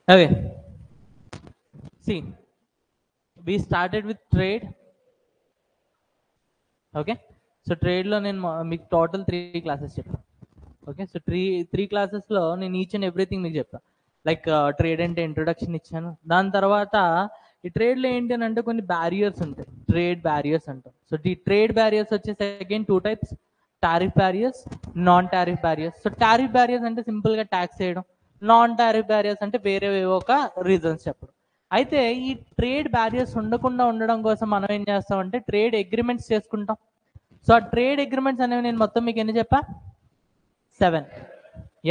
Okay, see, we started with trade. Okay, so ట్రేడ్లో నేను మీకు టోటల్ 3 క్లాసెస్ చెప్పాను. ఓకే, సో త్రీ క్లాసెస్లో నేను ఈచ్ అండ్ ఎవ్రీథింగ్ మీకు చెప్పాను. లైక్ ట్రేడ్ అంటే ఇంట్రొడక్షన్ ఇచ్చాను. దాని తర్వాత ఈ ట్రేడ్లో ఏంటి అని అంటే కొన్ని బ్యారియర్స్ ఉంటాయి, ట్రేడ్ బ్యారియర్స్ అంటాం. సో ఈ ట్రేడ్ బ్యారియర్స్ వచ్చేసి again 2 types, tariff barriers, non tariff barriers. So tariff barriers అంటే సింపుల్గా ట్యాక్స్ చేయడం, నాన్ టారిఫ్ బ్యారియర్స్ అంటే వేరే ఒక రీజన్స్ చెప్పడం. అయితే ఈ ట్రేడ్ బ్యారియర్స్ ఉండకుండా ఉండడం కోసం మనం ఏం చేస్తామంటే ట్రేడ్ అగ్రిమెంట్స్ చేసుకుంటాం. సో ఆ ట్రేడ్ అగ్రిమెంట్స్ అనేవి నేను మొత్తం మీకు ఎన్ని చెప్పా? 7.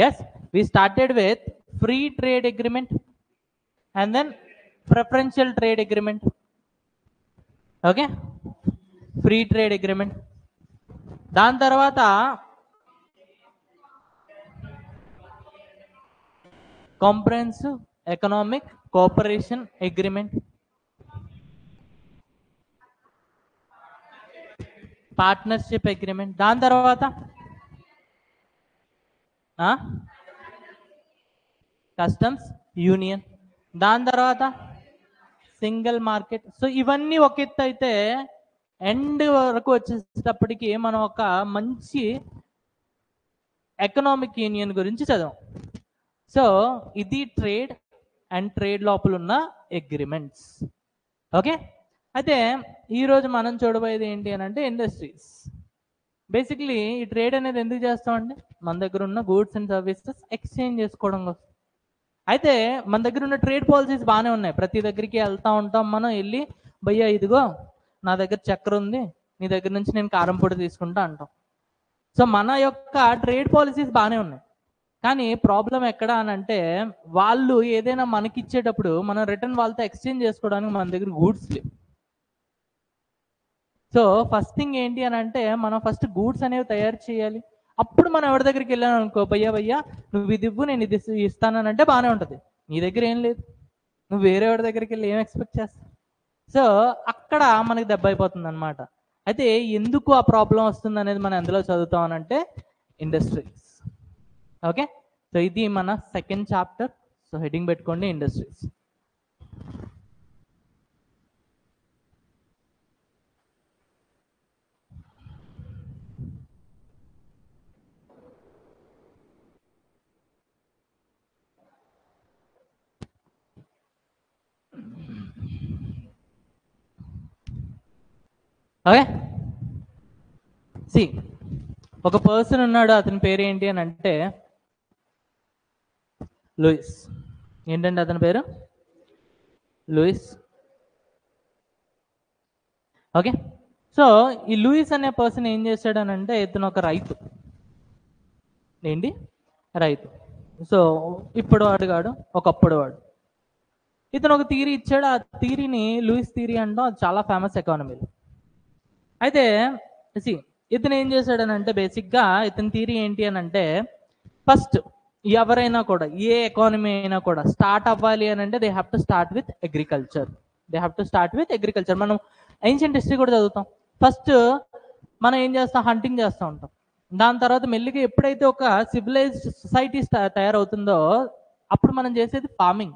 Yes, we started with free trade agreement and then preferential trade agreement. Okay, free trade agreement. దాని తర్వాత comprehensive economic cooperation agreement, partnership agreement. దాని తర్వాత కస్టమ్స్ యూనియన్. దాని తర్వాత సింగిల్ మార్కెట్. సో ఇవన్నీ ఒక ఎత్తు అయితే ఎండ్ వరకు వచ్చేటప్పటికి మనం ఒక మంచి ఎకనామిక్ యూనియన్ గురించి చదివాం. సో ఇది ట్రేడ్ అండ్ ట్రేడ్ లోపల ఉన్న అగ్రిమెంట్స్. ఓకే, అయితే ఈరోజు మనం చూడబోయేది ఏంటి అని అంటే ఇండస్ట్రీస్. బేసిక్లీ ఈ ట్రేడ్ అనేది ఎందుకు చేస్తామండి? మన దగ్గర ఉన్న గూడ్స్ అండ్ సర్వీసెస్ ఎక్స్చేంజ్ చేసుకోవడం కోసం. అయితే మన దగ్గర ఉన్న ట్రేడ్ పాలసీస్ బాగానే ఉన్నాయి. ప్రతి దగ్గరికి వెళ్తూ ఉంటాం మనం, వెళ్ళి భయ్యా ఇదిగో నా దగ్గర చక్కెర ఉంది, నీ దగ్గర నుంచి నేను కారం పొడి తీసుకుంటా అంటాం. సో మన యొక్క ట్రేడ్ పాలసీస్ బాగానే ఉన్నాయి. కానీ ప్రాబ్లం ఎక్కడ అని అంటే వాళ్ళు ఏదైనా మనకి ఇచ్చేటప్పుడు మనం రిటర్న్ వాళ్ళతో ఎక్స్చేంజ్ చేసుకోవడానికి మన దగ్గర గూడ్స్ లేవు. సో ఫస్ట్ థింగ్ ఏంటి అని అంటే మనం ఫస్ట్ గూడ్స్ అనేవి తయారు చేయాలి. అప్పుడు మనం ఎవరి దగ్గరికి వెళ్ళాను అనుకో, భయ్యా నువ్వు ఇది ఇవ్వు, నేను ఇది ఇస్తానంటే బాగానే ఉంటుంది. నీ దగ్గర ఏం లేదు, నువ్వు వేరే వాడి దగ్గరికి వెళ్ళి ఏం ఎక్స్పెక్ట్ చేస్తావు? సో అక్కడ మనకి దెబ్బ అయిపోతుంది అనమాట. అయితే ఎందుకు ఆ ప్రాబ్లం వస్తుంది అనేది మనం ఎందులో చదువుతాం అని అంటే ఇండస్ట్రీస్. ఓకే, సో ఇది మన సెకండ్ చాప్టర్. సో హెడ్డింగ్ పెట్టుకోండి ఇండస్ట్రీస్. ఓకే, సి ఒక పర్సన్ ఉన్నాడు, అతని పేరు ఏంటి అని అంటే లూయిస్. ఏంటంటే అతని పేరు లూయిస్. ఓకే, సో ఈ లూయిస్ అనే పర్సన్ ఏం చేశాడనంటే ఇతను ఒక రైతు. ఏంటి? రైతు. సో ఇప్పుడు వాడు కాడు, ఒకప్పుడు వాడు. ఇతను ఒక థియరీ ఇచ్చాడు. ఆ థియరీని లూయిస్ థియరీ అంటాం. అది చాలా ఫేమస్ ఎకానమీలో. అయితే ఇతను ఏం చేశాడనంటే బేసిక్గా ఇతని థియరీ ఏంటి అని అంటే ఫస్ట్ ఎవరైనా కూడా ఏ ఎకానమీ అయినా కూడా స్టార్ట్ అవ్వాలి అని అంటే they have to start with agriculture. మనం ఏన్షియంట్ హిస్టరీ కూడా చదువుతాం. ఫస్ట్ మనం ఏం చేస్తాం? హంటింగ్ చేస్తూ ఉంటాం. దాని తర్వాత మెల్లిగా ఎప్పుడైతే ఒక సివిలైజ్డ్ సొసైటీ తయారవుతుందో అప్పుడు మనం చేసేది ఫార్మింగ్,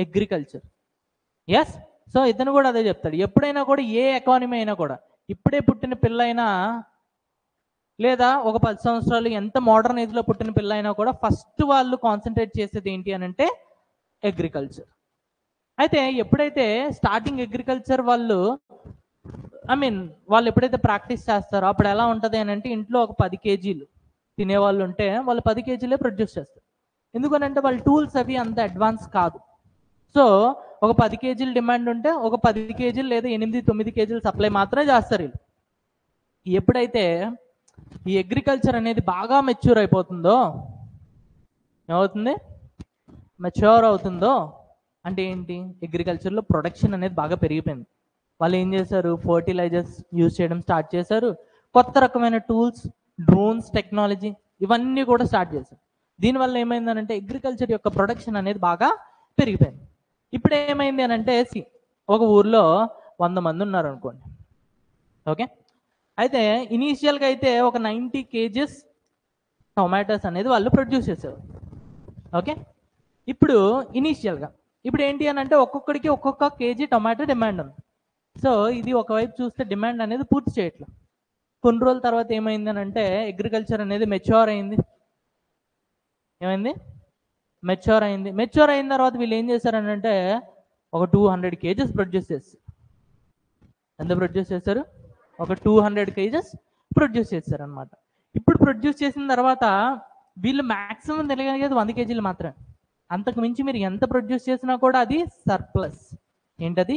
అగ్రికల్చర్. ఎస్, సో ఇతను కూడా అదే చెప్తాడు. ఎప్పుడైనా కూడా ఏ ఎకానమీ అయినా కూడా ఇప్పుడే పుట్టిన పిల్లైనా లేదా ఒక 10 సంవత్సరాలు ఎంత మోడర్న్ ఏజ్లో పుట్టిన పిల్ల అయినా కూడా ఫస్ట్ వాళ్ళు కాన్సన్ట్రేట్ చేసేది ఏంటి అని అంటే అగ్రికల్చర్. అయితే ఎప్పుడైతే స్టార్టింగ్ అగ్రికల్చర్ వాళ్ళు ఎప్పుడైతే ప్రాక్టీస్ చేస్తారో అప్పుడు ఎలా ఉంటుంది అని అంటే ఇంట్లో ఒక 10 కేజీలు తినేవాళ్ళు ఉంటే వాళ్ళు 10 కేజీలే ప్రొడ్యూస్ చేస్తారు. ఎందుకనంటే వాళ్ళ టూల్స్ అవి అంత అడ్వాన్స్ కాదు. సో ఒక 10 కేజీలు డిమాండ్ ఉంటే ఒక 10 కేజీలు లేదా 8-9 కేజీలు సప్లై మాత్రమే చేస్తారు వీళ్ళు. ఎప్పుడైతే ఈ అగ్రికల్చర్ అనేది బాగా మెచ్యూర్ అయిపోతుందో, ఏమవుతుంది? మెచ్యూర్ అవుతుందో అంటే ఏంటి? అగ్రికల్చర్లో ప్రొడక్షన్ అనేది బాగా పెరిగిపోయింది. వాళ్ళు ఏం చేశారు? ఫర్టిలైజర్స్ యూజ్ చేయడం స్టార్ట్ చేశారు. కొత్త రకమైన టూల్స్, డ్రోన్స్ టెక్నాలజీ ఇవన్నీ కూడా స్టార్ట్ చేశారు. దీనివల్ల ఏమైందనంటే అగ్రికల్చర్ యొక్క ప్రొడక్షన్ అనేది బాగా పెరిగిపోయింది. ఇప్పుడు ఏమైంది అని అంటే ఒక ఊర్లో 100 మంది ఉన్నారు అనుకోండి. ఓకే, అయితే ఇనీషియల్గా అయితే ఒక 90 కేజెస్ టొమాటోస్ అనేది వాళ్ళు ప్రొడ్యూస్ చేసేవారు. ఓకే, ఇప్పుడు ఇనీషియల్గా ఇప్పుడు ఏంటి అని అంటే ఒక్కొక్కడికి ఒక్కొక్క కేజీ టొమాటో డిమాండ్ ఉంది. సో ఇది ఒకవైపు చూస్తే డిమాండ్ అనేది పూర్తి చేయట్లేదు. కొన్ని రోజుల తర్వాత ఏమైంది అని అంటే అగ్రికల్చర్ అనేది మెచ్యూర్ అయింది. ఏమైంది? మెచ్యూర్ అయింది. మెచ్యూర్ అయిన తర్వాత వీళ్ళు ఏం చేశారని అంటే ఒక 200 కేజెస్ ప్రొడ్యూస్ చేస్తారు. ఎంత ప్రొడ్యూస్ చేశారు? ఒక 200 కేజెస్ ప్రొడ్యూస్ చేశారు అనమాట. ఇప్పుడు ప్రొడ్యూస్ చేసిన తర్వాత వీళ్ళు మ్యాక్సిమం తెలియగలిగేది 100 కేజీలు మాత్రమే. అంతకు మించి మీరు ఎంత ప్రొడ్యూస్ చేసినా కూడా అది సర్ప్లస్. ఏంటది?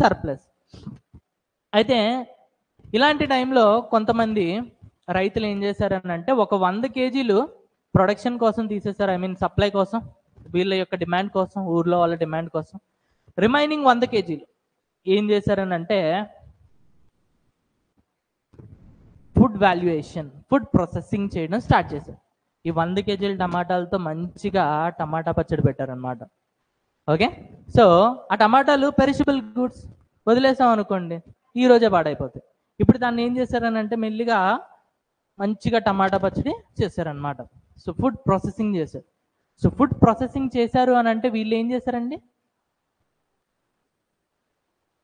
సర్ప్లస్. అయితే ఇలాంటి టైంలో కొంతమంది రైతులు ఏం చేశారని అంటే ఒక 100 కేజీలు ప్రొడక్షన్ కోసం తీసేశారు, ఐ మీన్ సప్లై కోసం, వీళ్ళ యొక్క డిమాండ్ కోసం, ఊర్లో వాళ్ళ డిమాండ్ కోసం. రిమైనింగ్ 100 కేజీలు ఏం చేశారని అంటే ఫుడ్ వాల్యుయేషన్, ఫుడ్ ప్రాసెసింగ్ చేయడం స్టార్ట్ చేశారు. ఈ 100 కేజీల టమాటాలతో మంచిగా టమాటా పచ్చడి పెట్టారనమాట. ఓకే, సో ఆ టమాటాలు పెరిషబుల్ గుడ్స్, వదిలేసాం అనుకోండి ఈ రోజే పాడైపోతాయి. ఇప్పుడు దాన్ని ఏం చేశారని అంటే మెల్లిగా మంచిగా టమాటా పచ్చడి చేశారనమాట. సో ఫుడ్ ప్రాసెసింగ్ చేశారు. సో ఫుడ్ ప్రాసెసింగ్ చేశారు అని అంటే వీళ్ళు ఏం చేశారండి?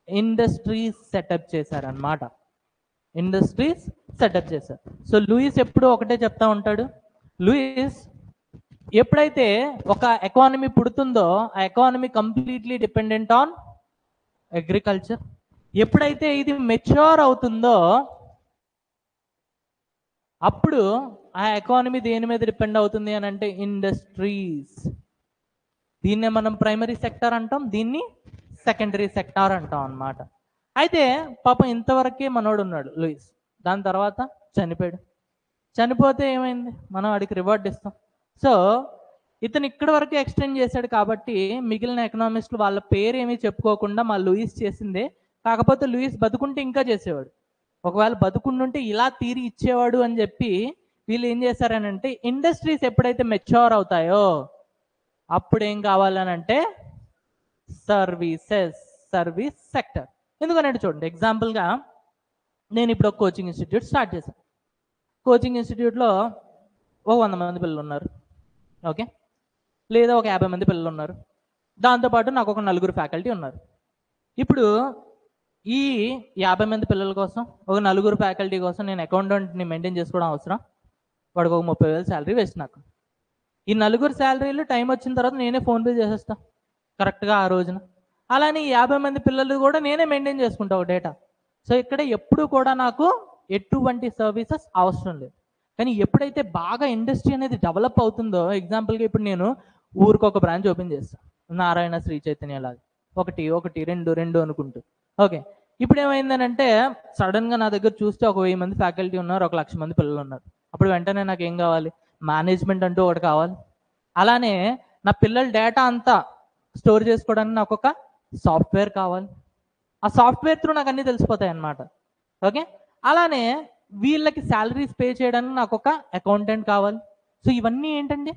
ఇండస్ట్రీస్ సెటప్ చేశారనమాట. ఇండస్ట్రీస్ సెటప్ చేశారు. సో లూయిస్ ఎప్పుడూ ఒకటే చెప్తా ఉంటాడు. లూయిస్ ఎప్పుడైతే ఒక ఎకానమీ పుడుతుందో ఆ economy completely dependent on agriculture. ఎప్పుడైతే ఇది మెచ్యూర్ అవుతుందో అప్పుడు ఆ ఎకానమీ దేని మీద డిపెండ్ అవుతుంది అని అంటే ఇండస్ట్రీస్. దీన్నే మనం ప్రైమరీ సెక్టార్ అంటాం, దీన్ని సెకండరీ సెక్టార్ అంటాం అన్నమాట. అయితే పాపం ఇంతవరకే మనోడు ఉన్నాడు లూయిస్. దాని తర్వాత చనిపోయాడు. చనిపోతే ఏమైంది? మనం వాడికి రివార్డ్ ఇస్తాం. సో ఇతను ఇక్కడి వరకు ఎక్స్టెండ్ చేశాడు కాబట్టి మిగిలిన ఎకనామిస్టులు వాళ్ళ పేరు ఏమీ చెప్పుకోకుండా మా లూయిస్ చేసిందే. కాకపోతే లూయిస్ బతుకుంటే ఇంకా చేసేవాడు. ఒకవేళ బతుకుంటుంటే ఇలా తీరి ఇచ్చేవాడు అని చెప్పి వీళ్ళు ఏం చేశారనంటే ఇండస్ట్రీస్ ఎప్పుడైతే మెచ్యూర్ అవుతాయో అప్పుడు ఏం కావాలనంటే సర్వీసెస్, సర్వీస్ సెక్టర్. ఎందుకనంటే చూడండి, ఎగ్జాంపుల్గా నేను ఇప్పుడు ఒక కోచింగ్ ఇన్స్టిట్యూట్ స్టార్ట్ చేశాను. కోచింగ్ ఇన్స్టిట్యూట్లో ఓ 100 మంది పిల్లలు ఉన్నారు, ఓకే, లేదా ఒక 50 మంది పిల్లలు ఉన్నారు. దాంతోపాటు నాకు ఒక 4 ఫ్యాకల్టీ ఉన్నారు. ఇప్పుడు ఈ 50 మంది పిల్లల కోసం, ఒక 4 ఫ్యాకల్టీ కోసం నేను అకౌంటెంట్ని మెయింటైన్ చేసుకోవడం అవసరం? వాడికి ఒక 30,000 శాలరీ వేస్ట్. నాకు ఈ 4 శాలరీలు టైం వచ్చిన తర్వాత నేనే ఫోన్పే చేసేస్తాను కరెక్ట్గా ఆ రోజున. అలానే ఈ 50 మంది పిల్లలు కూడా నేనే మెయింటైన్ చేసుకుంటా ఒక డేటా. సో ఇక్కడ ఎప్పుడు కూడా నాకు ఎటువంటి సర్వీసెస్ అవసరం లేదు. కానీ ఎప్పుడైతే బాగా ఇండస్ట్రీ అనేది డెవలప్ అవుతుందో, ఎగ్జాంపుల్గా ఇప్పుడు నేను ఊరికి ఒక బ్రాంచ్ ఓపెన్ చేస్తాను, నారాయణ శ్రీ చైతన్య లాగా, ఒకటి ఒకటి రెండు రెండు అనుకుంటూ. ఓకే, ఇప్పుడు ఏమైందనంటే సడన్గా నా దగ్గర చూస్తే ఒక 1000 మంది ఫ్యాకల్టీ ఉన్నారు, 1,00,000 మంది పిల్లలు ఉన్నారు. అప్పుడు వెంటనే నాకు ఏం కావాలి? మేనేజ్మెంట్ అంటూ ఒకటి కావాలి. అలానే నా పిల్లల డేటా అంతా స్టోర్ చేసుకోవడానికి నాకు ఒక సాఫ్ట్వేర్ కావాలి. ఆ సాఫ్ట్వేర్ త్రూ నాకు అన్నీ తెలిసిపోతాయి అన్నమాట. ఓకే, అలానే వీళ్ళకి శాలరీస్ పే చేయడానికి నాకు ఒక అకౌంటెంట్ కావాలి. సో ఇవన్నీ ఏంటండి?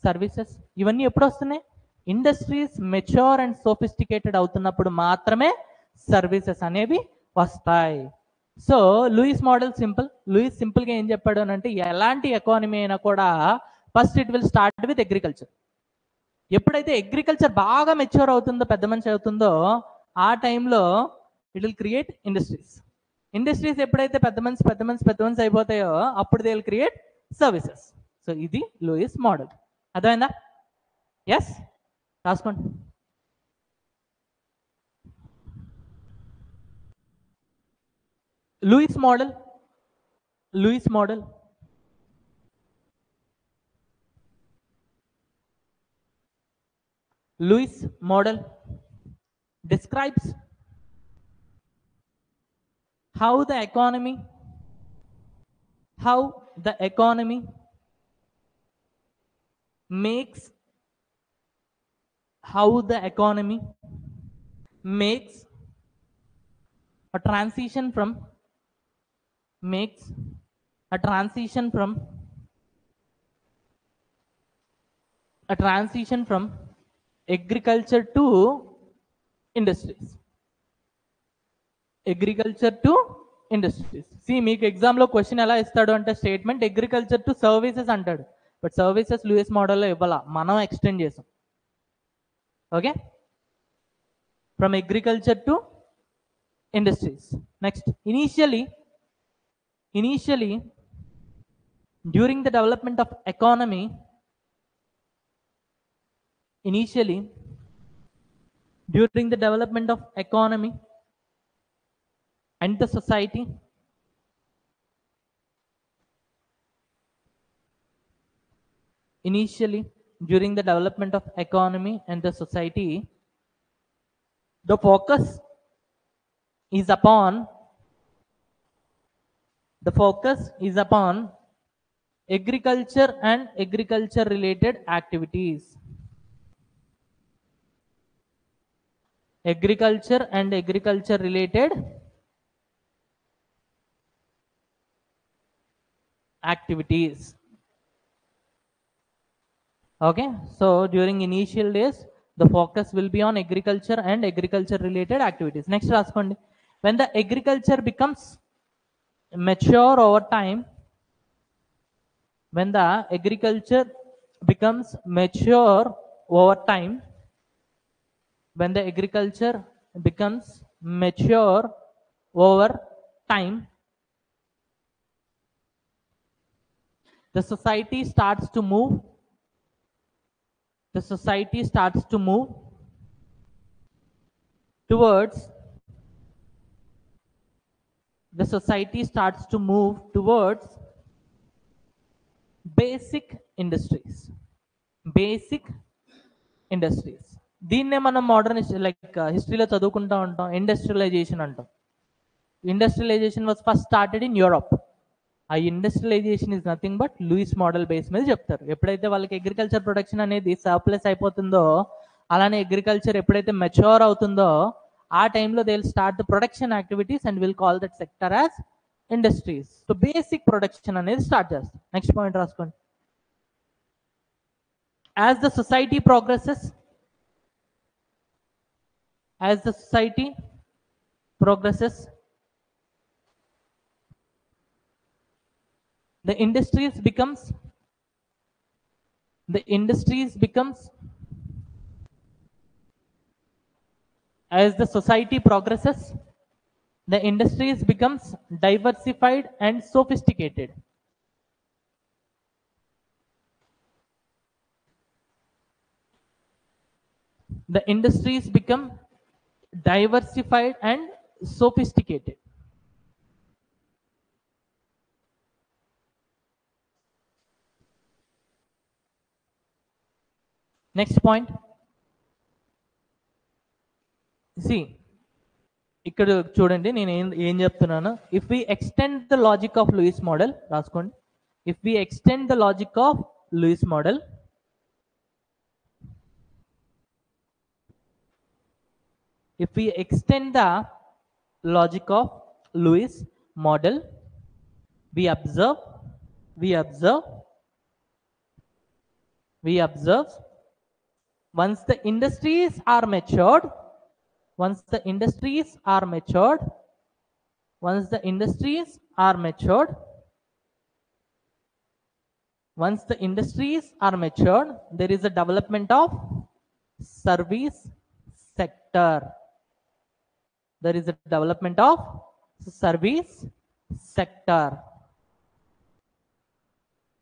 సర్వీసెస్. ఇవన్నీ ఎప్పుడు వస్తున్నాయి? ఇండస్ట్రీస్ మెచ్యూర్ అండ్ సోఫిస్టికేటెడ్ అవుతున్నప్పుడు మాత్రమే సర్వీసెస్ అనేవి వస్తాయి. So Lewis model simple. Lewis సింపుల్గా ఏం చెప్పాడు అని అంటే ఎలాంటి ఎకానమీ అయినా కూడా first it will start with agriculture. ఎప్పుడైతే అగ్రికల్చర్ బాగా మెచ్యూర్ అవుతుందో, పెద్ద మనిషి అవుతుందో, ఆ టైంలో it will create industries. Industries ఎప్పుడైతే పెద్ద మనిషి అయిపోతాయో అప్పుడు they will create services. So ఇది లూయిస్ మోడల్. అర్థమైందా? ఎస్, రాసుకోండి. Lewis model, Lewis model Lewis model describes how the economy makes a transition from agriculture to industries. See, మీకు ఎగ్జామ్లో క్వశ్చన్ ఎలా ఇస్తాడు అంటే స్టేట్మెంట్ అగ్రికల్చర్ టు సర్వీసెస్ అంటాడు. But services Louis మోడల్లో ఇవ్వాల, మనం ఎక్స్టెండ్ చేసాం. Okay, from agriculture to industries. Next, initially during the development of economy, and the society, the focus is upon agriculture and agriculture related activities. Okay, so during initial days the focus will be on agriculture and agriculture related activities. Next, raskondi. When the agriculture becomes mature over time, when the agriculture becomes mature over time, when the agriculture becomes mature over time, the society starts to move towards basic industries. దీన్నే మనం modern like హిస్టరీలో చదువుకుంటూ ఉంటాం, industrialisation అంటాం. Industrialisation was first started in Europe. ఆ industrialisation is nothing but Lewis model base మీద చెప్తారు. ఎప్పుడైతే వాళ్ళకి అగ్రికల్చర్ ప్రొడక్షన్ అనేది సర్ప్లస్ అయిపోతుందో, అలానే అగ్రికల్చర్ ఎప్పుడైతే మెచ్యూర్ అవుతుందో ఆ టైంలో they will start the production activities and will call that sector as industries. So basic production అనేది స్టార్ట్ చేస్తాం. నెక్స్ట్ పాయింట్ రాసుకోండి. As the society progresses, the industries becomes diversified and sophisticated. The industries become diversified and sophisticated. Next point. See, ఇక్కడ చూడండి నేను ఏం చెప్తున్నాను. If we extend the logic of Lewis model, రాసుకోండి. If we extend the logic of Lewis model, we observe once the industries are matured, once the industries are matured, there is a development of service sector. There is a development of service sector.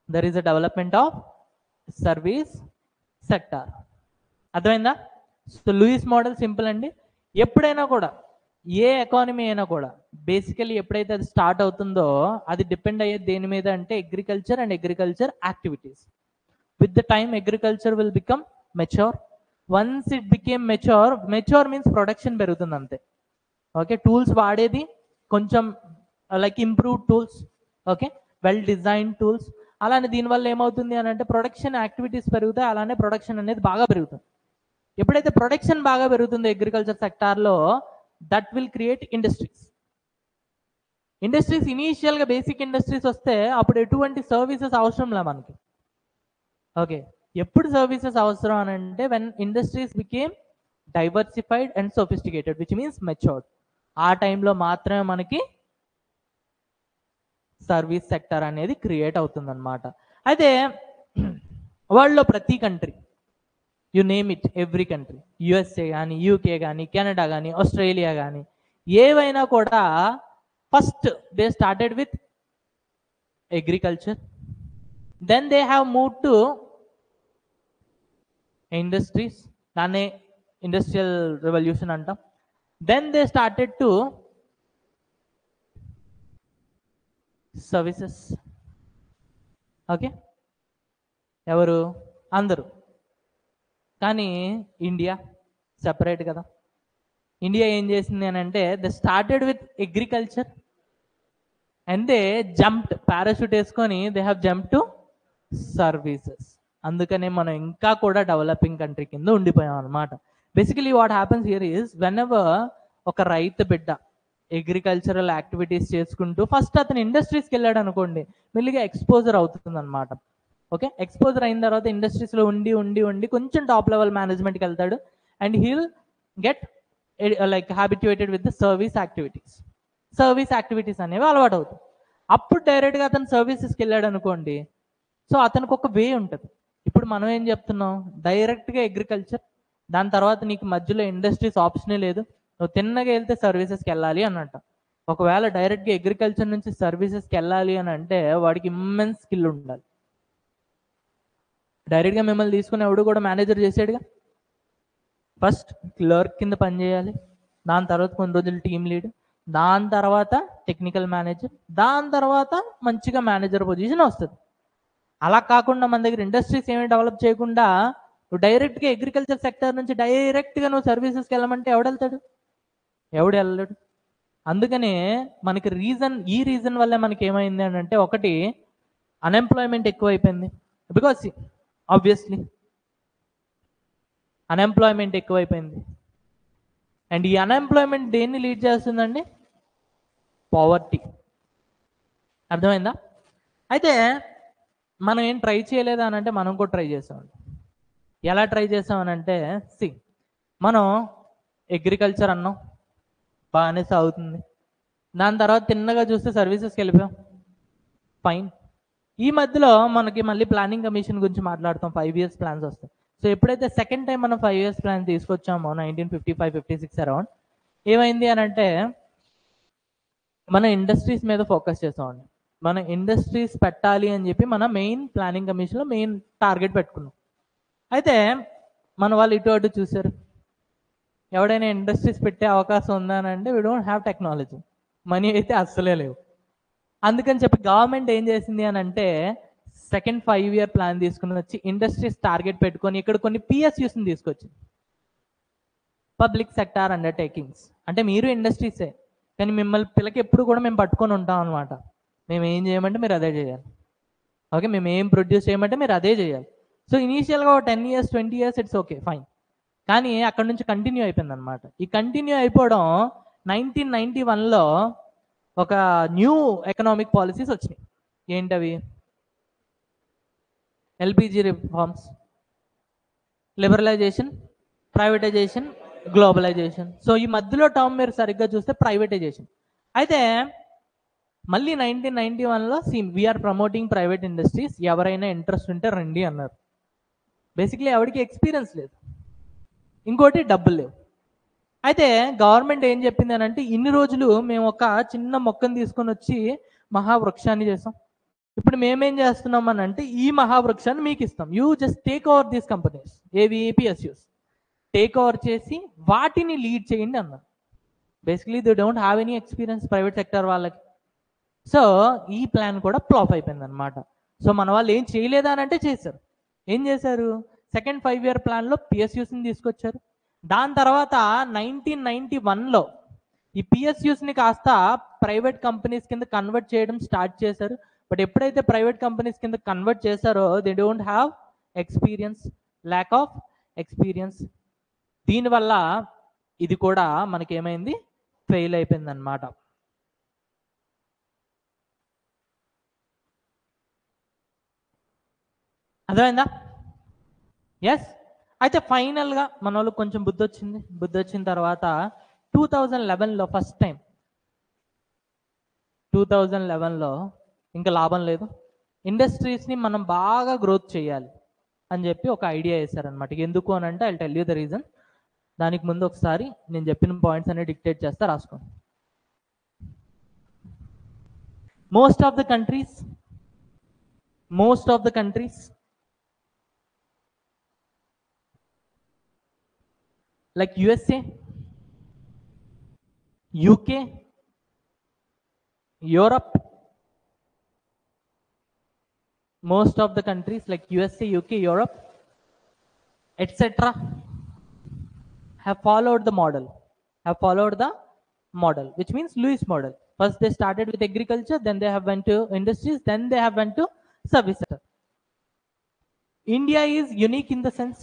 There is a development of service sector. అర్థమైందా? So Lewis model simple అండి. ఎప్పుడైనా కూడా ఏ economy అయినా కూడా basically ఎప్పుడైతే అది start అవుతుందో అది డిపెండ్ అయ్యేది దేని మీద అంటే agriculture and agriculture activities. With the time agriculture will become mature. Once it became mature means production పెరుగుతుంది అంతే. ఓకే, టూల్స్ వాడేది కొంచెం like improved tools, okay, well design tools. అలానే దీనివల్ల ఏమవుతుంది అని అంటే ప్రొడక్షన్ యాక్టివిటీస్ పెరుగుతాయి, అలానే ప్రొడక్షన్ అనేది బాగా పెరుగుతుంది. ఎప్పుడైతే ప్రొడక్షన్ బాగా పెరుగుతుందో అగ్రికల్చర్ సెక్టార్లో, దట్ విల్ క్రియేట్ ఇండస్ట్రీస్. ఇనీషియల్గా బేసిక్ ఇండస్ట్రీస్ వస్తే అప్పుడు ఎటువంటి సర్వీసెస్ అవసరం లే మనకి. ఓకే, ఎప్పుడు సర్వీసెస్ అవసరం అని అంటే when industries became diversified and sophisticated, which means matured. ఆ టైంలో మాత్రమే మనకి సర్వీస్ సెక్టర్ అనేది క్రియేట్ అవుతుందన్నమాట. అయితే వరల్డ్లో ప్రతి country you name it, every country, USA కానీ, యూకే కానీ, కెనడా కానీ, ఆస్ట్రేలియా కానీ, ఏవైనా కూడా first they started with agriculture, then they have move to industries, దాన్నే ఇండస్ట్రియల్ రెవల్యూషన్ అంటాం. Then they started to services. Okay, ఎవరు? అందరూ. కానీ ఇండియా సెపరేట్ కదా. ఇండియా ఏం చేసింది అని అంటే, they started with agriculture and they jumped, parachute వేసుకొని they have jump to services. అందుకనే మనం ఇంకా కూడా డెవలపింగ్ కంట్రీ కింద ఉండిపోయాం అనమాట. Basically what happens here is, whenever ఒక రైతు బిడ్డ అగ్రికల్చరల్ యాక్టివిటీస్ చేసుకుంటూ ఫస్ట్ అతను ఇండస్ట్రీస్కి వెళ్ళాడు అనుకోండి, మెల్లిగా ఎక్స్పోజర్ అవుతుంది అనమాట. ఓకే, ఎక్స్పోజర్ అయిన తర్వాత ఇండస్ట్రీస్లో ఉండి ఉండి ఉండి కొంచెం టాప్ లెవెల్ మేనేజ్మెంట్కి వెళ్తాడు and heal get like హ్యాబిట్యుయేటెడ్ with the service activities. Service activities అనేవి అలవాటు అవుతాయి. అప్పుడు డైరెక్ట్గా అతను సర్వీసెస్కి వెళ్ళాడు అనుకోండి, సో అతనికి ఒక వే ఉంటుంది. ఇప్పుడు మనం ఏం చెప్తున్నాం, డైరెక్ట్గా అగ్రికల్చర్, దాని తర్వాత నీకు మధ్యలో ఇండస్ట్రీస్ ఆప్షనే లేదు, నువ్వు తిన్నగా వెళ్తే సర్వీసెస్కి వెళ్ళాలి అన్నట్టు. ఒకవేళ డైరెక్ట్గా అగ్రికల్చర్ నుంచి సర్వీసెస్కి వెళ్ళాలి అని అంటే వాడికి ఇమ్మెన్స్ స్కిల్ ఉండాలి. డైరెక్ట్గా మిమ్మల్ని తీసుకుని ఎవడు కూడా మేనేజర్ చేసాడుగా. ఫస్ట్ క్లర్క్ కింద పనిచేయాలి, దాని తర్వాత కొన్ని రోజులు టీమ్ లీడ్, దాని తర్వాత టెక్నికల్ మేనేజర్, దాని తర్వాత మంచిగా మేనేజర్ పొజిషన్ వస్తుంది. అలా కాకుండా మన దగ్గర ఇండస్ట్రీస్ ఏమీ డెవలప్ చేయకుండా నువ్వు డైరెక్ట్గా అగ్రికల్చర్ సెక్టర్ నుంచి డైరెక్ట్గా నువ్వు సర్వీసెస్కి వెళ్ళమంటే ఎవడు వెళ్తాడు? ఎవడు వెళ్ళాడు? అందుకనే మనకి ఈ రీజన్ వల్లే మనకి ఏమైంది అని అంటే, ఒకటి అన్ఎంప్లాయ్మెంట్ ఎక్కువైపోయింది. బికాస్ ఆబ్వియస్లీ అన్ఎంప్లాయ్మెంట్ ఎక్కువైపోయింది. అండ్ ఈ అన్ఎంప్లాయ్మెంట్ దేన్ని లీడ్ చేస్తుందండి? పావర్టీ. అర్థమైందా? అయితే మనం ఏం ట్రై చేయలేదా అని అంటే, మనం కూడా ట్రై చేసామండి. ఎలా ట్రై చేసామనంటే, మనం అగ్రికల్చర్ అన్నాం, బాగానే సాగుతుంది. దాని తర్వాత తిన్నగా చూస్తే సర్వీసెస్కి వెళ్ళిపోయాం, ఫైన్. ఈ మధ్యలో మనకి మళ్ళీ ప్లానింగ్ కమిషన్ గురించి మాట్లాడతాం, 5 years ప్లాన్స్ వస్తాయి. సో ఎప్పుడైతే సెకండ్ టైం మనం 5 years ప్లాన్ తీసుకొచ్చామో 1955-56 అరౌండ్, ఏమైంది అని అంటే మన ఇండస్ట్రీస్ మీద ఫోకస్ చేసామండి. మన ఇండస్ట్రీస్ పెట్టాలి అని చెప్పి మన మెయిన్ ప్లానింగ్ కమిషన్లో మెయిన్ టార్గెట్ పెట్టుకున్నాం. అయితే మన వాళ్ళు ఇటు అటు చూశారు, ఎవడైనా ఇండస్ట్రీస్ పెట్టే అవకాశం ఉందా అని అంటే, we don't have technology, money అయితే అస్సలే లేవు. అందుకని చెప్పి గవర్నమెంట్ ఏం చేసింది అని అంటే, సెకండ్ 5 year ప్లాన్ తీసుకుని వచ్చి ఇండస్ట్రీస్ టార్గెట్ పెట్టుకొని ఇక్కడ కొన్ని పిఎస్యూస్ని తీసుకొచ్చింది, పబ్లిక్ సెక్టార్ అండర్టేకింగ్స్. అంటే మీరు ఇండస్ట్రీసే, కానీ మిమ్మల్ని పిల్లకి ఎప్పుడు కూడా మేము పట్టుకొని ఉంటాం అనమాట. మేము ఏం చేయమంటే మీరు అదే చేయాలి. ఓకే, మేము ఏం ప్రొడ్యూస్ చేయమంటే మీరు అదే చేయాలి. సో ఇనీషియల్గా 10 years 20 years it's okay, fine. కానీ అక్కడ నుంచి కంటిన్యూ అయిపోయింది అనమాట. ఈ కంటిన్యూ అయిపోవడం 1991లో ఒక న్యూ ఎకనామిక్ పాలసీస్ వచ్చినాయి. ఏంటవి? LPG reforms, liberalisation, privatisation, globalisation. So ఈ మధ్యలో టర్మ్ మీరు సరిగ్గా చూస్తే ప్రైవేటైజేషన్. అయితే మళ్ళీ 1991లో వీఆర్ ప్రమోటింగ్ ప్రైవేట్ ఇండస్ట్రీస్, ఎవరైనా ఇంట్రెస్ట్ ఉంటే రండి అన్నారు. బేసిక్లీ ఎవరికి ఎక్స్పీరియన్స్ లేదు, ఇంకోటి డబ్బులు లేవు. అయితే గవర్నమెంట్ ఏం చెప్పింది అని అంటే, ఇన్ని రోజులు మేము ఒక చిన్న మొక్కను తీసుకొని వచ్చి మహావృక్షాన్ని చేస్తాం, ఇప్పుడు మేమేం చేస్తున్నాం అని అంటే ఈ మహావృక్షాన్ని మీకు ఇస్తాం, you just take over these companies, ఏవి? పిఎస్యూస్ టేక్ ఓవర్ చేసి వాటిని లీడ్ చేయండి అన్నారు. Basically they don't have any experience private sector వాళ్ళకి. సో ఈ ప్లాన్ కూడా ఫ్లాప్ అయిపోయింది అనమాట. సో మన వాళ్ళు ఏం చేయలేదా అని అంటే చేశారు. ఏం చేశారు? సెకండ్ 5 year ప్లాన్లో పిఎస్యూస్ని తీసుకొచ్చారు. దాని తర్వాత 1991లో ఈ పిఎస్యూస్ని కాస్త ప్రైవేట్ కంపెనీస్ కింద కన్వర్ట్ చేయడం స్టార్ట్ చేశారు. బట్ ఎప్పుడైతే ప్రైవేట్ కంపెనీస్ కింద కన్వర్ట్ చేశారో they don't have experience, lack of experience. దీనివల్ల ఇది కూడా మనకి ఏమైంది? ఫెయిల్ అయిపోయింది అనమాట. అర్థమైందా? ఎస్. అయితే ఫైనల్గా మన వాళ్ళకి కొంచెం బుద్ధి వచ్చింది. బుద్ధి వచ్చిన తర్వాత 2011లో ఫస్ట్ టైం 2011లో ఇంకా లాభం లేదు, ఇండస్ట్రీస్ని మనం బాగా గ్రోత్ చేయాలి, అని చెప్పి ఒక ఐడియా వేశారనమాట. ఎందుకు అని అంటే I tell you the reason. దానికి ముందు ఒకసారి నేను చెప్పిన పాయింట్స్ అన్ని డిక్టేట్ చేస్తా, రాసుకోండి. Most of the countries like USA, UK, Europe, most of the countries like USA, UK, Europe, etc. have followed the model, which means Lewis model. First they started with agriculture, then they have went to industries, then they have went to service sector. India is unique in the sense,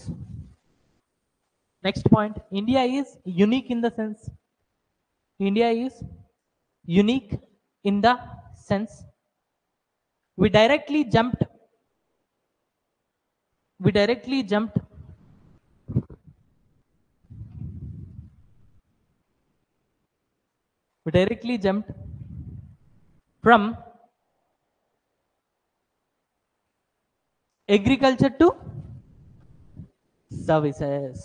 next point, India is unique in the sense we directly jumped from agriculture to services.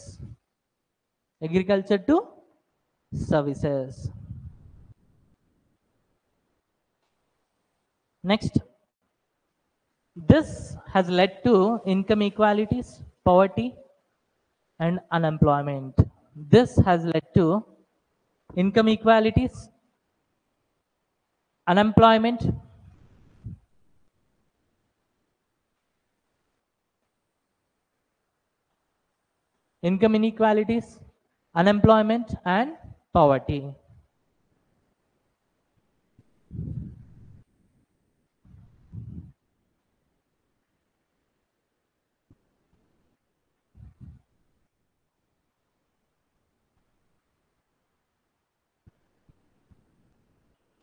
Next, this has led to income inequalities, poverty, and unemployment. This has led to income inequalities, unemployment, and poverty.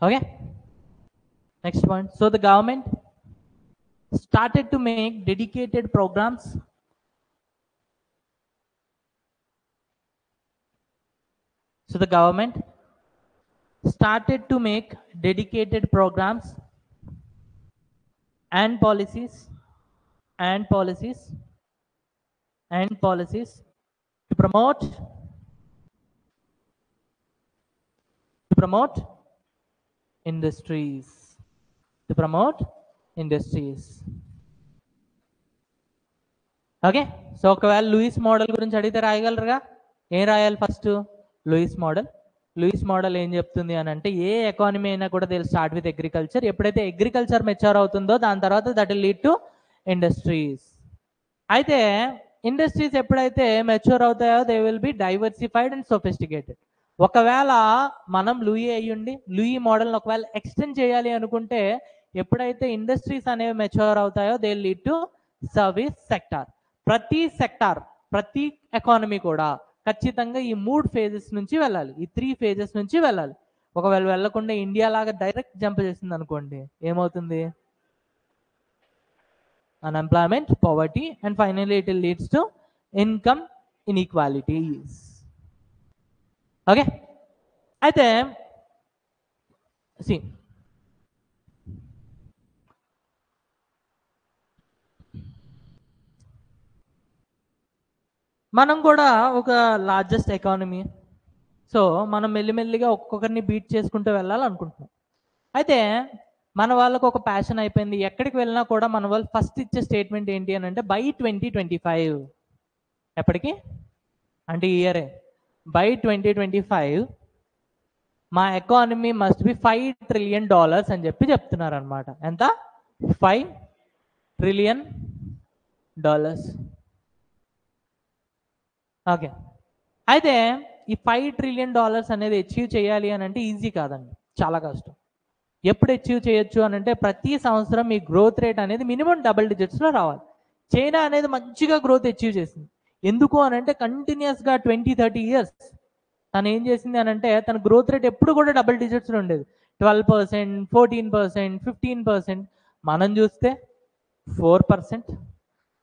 Okay, next point. So the government started to make dedicated programs and policies to promote industries. Okay, so ఒకవేళ Louis model గురించి అడిగితే రాయగలరుగా? ఏం రాయాలి? First Louis model ఏం చెప్తుంది అని అంటే, ఏ economy అయినా కూడా దే స్టార్ట్ విత్ అగ్రికల్చర్. ఎప్పుడైతే అగ్రికల్చర్ మెచ్యూర్ అవుతుందో దాని తర్వాత that will lead to industries. అయితే ఇండస్ట్రీస్ ఎప్పుడైతే మెచ్యూర్ అవుతాయో they will be diversified and sophisticated. ఒకవేళ మనం లూయి మోడల్ని ఒకవేళ ఎక్స్టెండ్ చేయాలి అనుకుంటే, ఎప్పుడైతే ఇండస్ట్రీస్ అనేవి మెచ్యూర్ అవుతాయో they lead to service sector. ప్రతి ఎకానమీ కూడా ఖచ్చితంగా ఈ 3 phases నుంచి వెళ్ళాలి, ఈ 3 phases నుంచి వెళ్ళాలి. ఒకవేళ వెళ్ళకుండా ఇండియా లాగా డైరెక్ట్ జంప్ చేసింది అనుకోండి, ఏమవుతుంది? Unemployment, poverty, and finally it leads to income inequalities. Okay, అయితే see, మనం కూడా ఒక లార్జెస్ట్ ఎకానమీ, సో మనం మెల్లిమెల్లిగా ఒక్కొక్కరిని బీట్ చేసుకుంటూ వెళ్ళాలనుకుంటున్నాం. అయితే మన వాళ్ళకు ఒక ప్యాషన్ అయిపోయింది. ఎక్కడికి వెళ్ళినా కూడా మన వాళ్ళు ఫస్ట్ ఇచ్చే స్టేట్మెంట్ ఏంటి అని అంటే, బై 2025. ఎప్పటికి అంటే ఇయరే, బై 2025 మా ఎకానమీ మస్ట్ బి $5 trillion అని చెప్తున్నారు అనమాట. ఎంత? $5 trillion. ఓకే, అయితే ఈ $5 trillion అనేది అచీవ్ చేయాలి అని అంటే ఈజీ కాదండి, చాలా కష్టం. ఎప్పుడు అచీవ్ చేయొచ్చు అని అంటే, ప్రతి సంవత్సరం మీ గ్రోత్ రేట్ అనేది మినిమం డబుల్ డిజిట్స్లో రావాలి. చైనా అనేది మంచిగా గ్రోత్ అచీవ్ చేసింది. ఎందుకు అని అంటే కంటిన్యూస్గా 20-30 years తను ఏం చేసింది అని అంటే, తన గ్రోత్ రేట్ ఎప్పుడు కూడా డబుల్ డిజిట్స్లో ఉండేది. 12%, 14%, 15%. మనం చూస్తే 4%,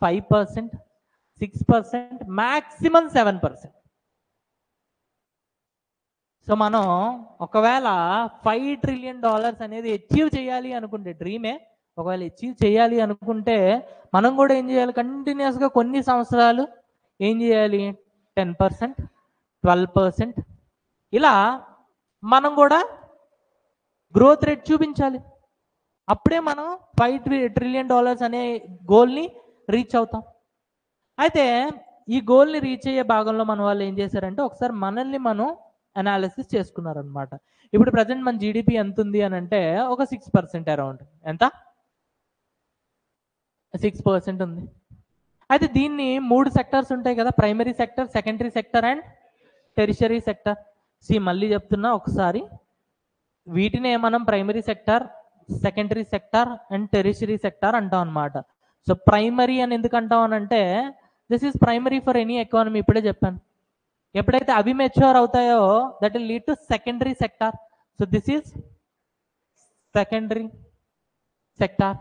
5%, 6%, మ్యాక్సిమం 7%. సో మనం ఒకవేళ $5 trillion అనేది అచీవ్ చేయాలి అనుకుంటే, డ్రీమే ఒకవేళ అచీవ్ చేయాలి అనుకుంటే మనం కూడా ఏం చేయాలి, కంటిన్యూస్గా కొన్ని సంవత్సరాలు ఏం చేయాలి, 10%, 12% ఇలా మనం కూడా గ్రోత్ రేట్ చూపించాలి. అప్పుడే మనం $5 ట్రిలియన్ అనే గోల్ని రీచ్ అవుతాం. అయితే ఈ గోల్ని రీచ్ అయ్యే భాగంలో మన వాళ్ళు ఏం చేశారంటే ఒకసారి మనల్ని మనం అనాలిసిస్ చేసుకున్నారనమాట. ఇప్పుడు ప్రజెంట్ మన జీడిపి ఎంత ఉంది అని అంటే ఒక 6% అరౌండ్. ఎంత? 6% ఉంది. అయితే దీన్ని 3 సెక్టర్స్ ఉంటాయి కదా, primary sector, secondary sector and tertiary sector. మళ్ళీ చెప్తున్నా ఒకసారి, వీటినే మనం primary sector, secondary sector and tertiary sector అంటాం అనమాట. సో ప్రైమరీ అని ఎందుకు అంటాం అని అంటే this is primary for any economy. ఇప్పుడే చెప్పాను, ఎప్పుడైతే అవి మెచ్యూర్ అవుతాయో that will lead to secondary sector. So this is secondary sector.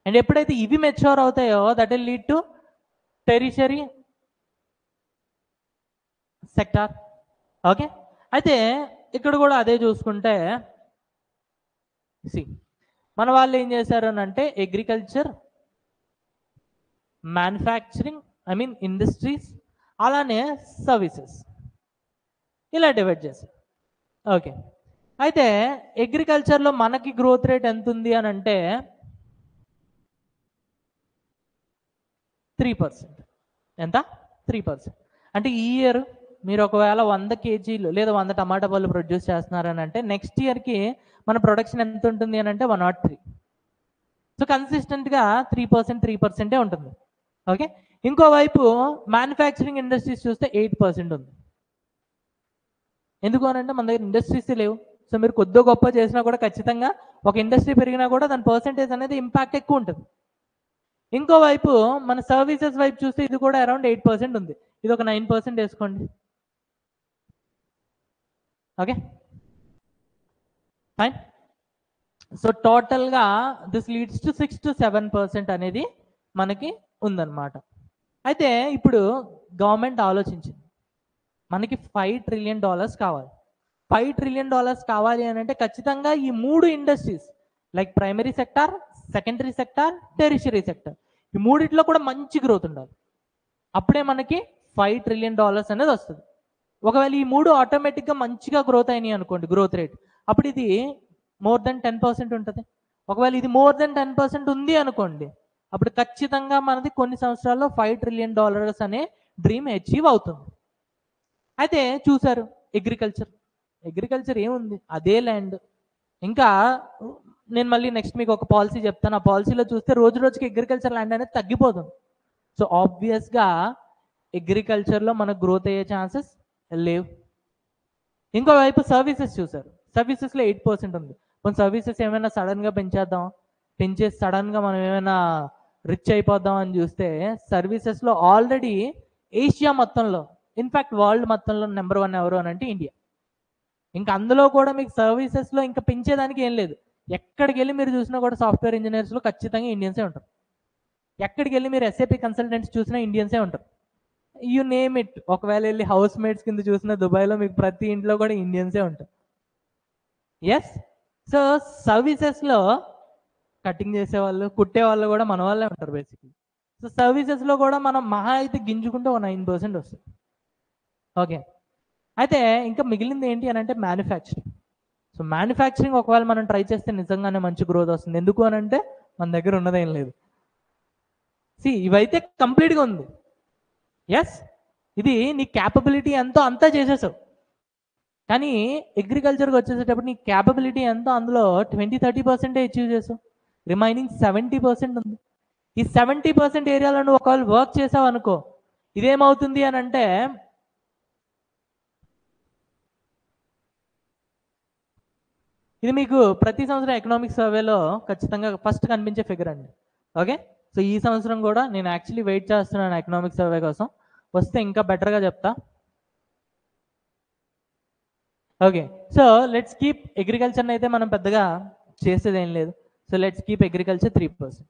And ఎప్పుడైతే ఇవి మెచ్యూర్ అవుతాయో that will lead to tertiary sector. Okay, అయితే ఇక్కడ కూడా అదే చూసుకుంటే మన వాళ్ళు ఏం చేశారు అని అంటే అగ్రికల్చర్, మ్యానుఫ్యాక్చరింగ్, ఇండస్ట్రీస్, అలానే సర్వీసెస్ ఇలా డివైడ్ చేశారు. ఓకే, అయితే అగ్రికల్చర్లో మనకి గ్రోత్ రేట్ ఎంత ఉంది అని అంటే 3%. ఎంత? 3%. అంటే ఈ ఇయర్ మీరు ఒకవేళ 100 kgs లేదా 100 టమాటా పళ్ళు ప్రొడ్యూస్ చేస్తున్నారని అంటే నెక్స్ట్ ఇయర్కి మన ప్రొడక్షన్ ఎంత ఉంటుంది అని అంటే 103. సో కన్సిస్టెంట్గా 3% ఉంటుంది. ఓకే, ఇంకోవైపు మ్యానుఫ్యాక్చరింగ్ ఇండస్ట్రీస్ చూస్తే 8% ఉంది. ఎందుకు అని అంటే మన దగ్గర ఇండస్ట్రీస్ లేవు. సో మీరు కొద్ది గొప్ప చేసినా కూడా ఖచ్చితంగా ఒక ఇండస్ట్రీ పెరిగినా కూడా దాని పర్సెంటేజ్ అనేది ఇంపాక్ట్ ఎక్కువ ఉంటుంది. ఇంకోవైపు మన సర్వీసెస్ వైపు చూస్తే ఇది కూడా అరౌండ్ 8% ఉంది. ఇది ఒక 9% వేసుకోండి. Okay fine. సో టోటల్గా దిస్ లీడ్స్ టు 6 to 7% అనేది మనకి ఉందన్నమాట. అయితే ఇప్పుడు గవర్నమెంట్ ఆలోచించింది, మనకి $5 ట్రిలియన్ కావాలి. $5 ట్రిలియన్ కావాలి అని అంటే ఖచ్చితంగా ఈ 3 industries like primary sector, secondary sector, tertiary sector, ఈ మూడిట్లో కూడా మంచి గ్రోత్ ఉండాలి. అప్పుడే మనకి $5 ట్రిలియన్ అనేది వస్తుంది. ఒకవేళ ఈ 3 ఆటోమేటిక్గా మంచిగా గ్రోత్ అయినాయి అనుకోండి, గ్రోత్ రేట్, అప్పుడు ఇది మోర్ దెన్ 10% ఉంటుంది. ఒకవేళ ఇది మోర్ దెన్ 10% ఉంది అనుకోండి, అప్పుడు ఖచ్చితంగా మనది కొన్ని సంవత్సరాల్లో $5 ట్రిలియన్ అనే డ్రీమ్ అచీవ్ అవుతుంది. అయితే చూసారు అగ్రికల్చర్ ఏముంది, అదే ల్యాండ్. ఇంకా నేను మళ్ళీ నెక్స్ట్ మీకు ఒక పాలసీ చెప్తాను. ఆ పాలసీలో చూస్తే రోజు రోజుకి అగ్రికల్చర్ ల్యాండ్ అనేది తగ్గిపోతుంది. సో ఆబ్వియస్గా అగ్రికల్చర్లో మనకు గ్రోత్ అయ్యే ఛాన్సెస్ లేవు. ఇంకోవైపు సర్వీసెస్ చూసారు, సర్వీసెస్లో 8% ఉంది. కొన్ని సర్వీసెస్ ఏమైనా సడన్గా పెంచేసి సడన్గా మనం ఏమైనా రిచ్ అయిపోద్దాం అని చూస్తే సర్వీసెస్లో ఆల్రెడీ ఏషియా మొత్తంలో, ఇన్ఫ్యాక్ట్ వరల్డ్ మొత్తంలో నెంబర్ 1 ఎవరు అని అంటే ఇండియా. ఇంకా అందులో కూడా మీకు సర్వీసెస్లో ఇంకా పెంచేదానికి ఏం లేదు. ఎక్కడికి వెళ్ళి మీరు చూసినా కూడా సాఫ్ట్వేర్ ఇంజనీర్స్లో ఖచ్చితంగా ఇండియన్సే ఉంటారు. ఎక్కడికి వెళ్ళి మీరు SAP కన్సల్టెంట్స్ చూసినా ఇండియన్సే ఉంటారు. You name it. ఒకవేళ వెళ్ళి హౌస్ మేట్స్ కింద చూసిన దుబాయ్లో మీకు ప్రతి ఇంట్లో కూడా ఇండియన్సే ఉంటారు. ఎస్, సో సర్వీసెస్లో కటింగ్ చేసేవాళ్ళు, కుట్టేవాళ్ళు కూడా మన వాళ్ళే ఉంటారు బేసిక్లీ. సో సర్వీసెస్లో కూడా మనం మహా అయితే గింజుకుంటే ఒక 9% వస్తుంది. ఓకే, అయితే ఇంకా మిగిలింది ఏంటి అని అంటే మ్యానుఫ్యాక్చరింగ్. సో మ్యానుఫ్యాక్చరింగ్ ఒకవేళ మనం ట్రై చేస్తే నిజంగానే మంచి గ్రోత్ వస్తుంది. ఎందుకు అని అంటే మన దగ్గర ఉన్నదేం లేదు. ఇవైతే కంప్లీట్గా ఉంది. ఎస్, ఇది నీ క్యాపబిలిటీ ఎంతో అంతా చేసేసావు. కానీ అగ్రికల్చర్కి వచ్చేసేటప్పుడు నీ క్యాపబిలిటీ ఎంతో అందులో 20-30% అచీవ్ చేసావు. రిమైనింగ్ 70% ఉంది. ఈ 70% ఏరియాలో నువ్వు ఒకవేళ వర్క్ చేసావు అనుకో, ఇదేమవుతుంది అని అంటే ఇది మీకు ప్రతి సంవత్సరం ఎకనామిక్ సర్వేలో ఖచ్చితంగా ఫస్ట్ కనిపించే ఫిగర్ అండి. ఓకే, సో ఈ సంవత్సరం కూడా నేను యాక్చువల్లీ వెయిట్ చేస్తున్నాను ఎకనామిక్ సర్వే కోసం. వస్తే ఇంకా బెటర్గా చెప్తా. ఓకే, సో లెట్స్ కీప్ అగ్రికల్చర్ని అయితే మనం పెద్దగా చేసేది ఏం లేదు. So let's keep agriculture 3%.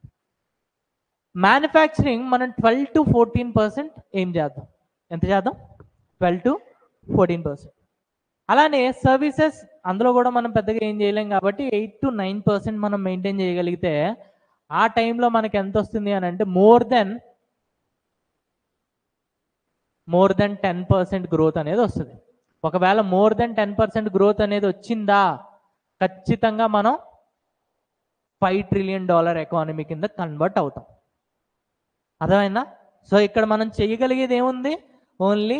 Manufacturing మనం 12 to 14% ఏం చేద్దాం. ఎంత చేద్దాం? 12 to 14%. అలానే సర్వీసెస్ అందులో కూడా మనం పెద్దగా ఏం చేయలేం కాబట్టి 8 to 9% మనం మెయింటైన్ చేయగలిగితే ఆ టైంలో మనకి ఎంత వస్తుంది అని అంటే మోర్ దెన్ 10% గ్రోత్ అనేది వస్తుంది. ఒకవేళ మోర్ దెన్ 10% గ్రోత్ అనేది వచ్చిందా ఖచ్చితంగా మనం $5 ట్రిలియన్ ఎకానమీ కింద కన్వర్ట్ అవుతాం. అర్థమైందా? సో ఇక్కడ మనం చేయగలిగేది ఏముంది? ఓన్లీ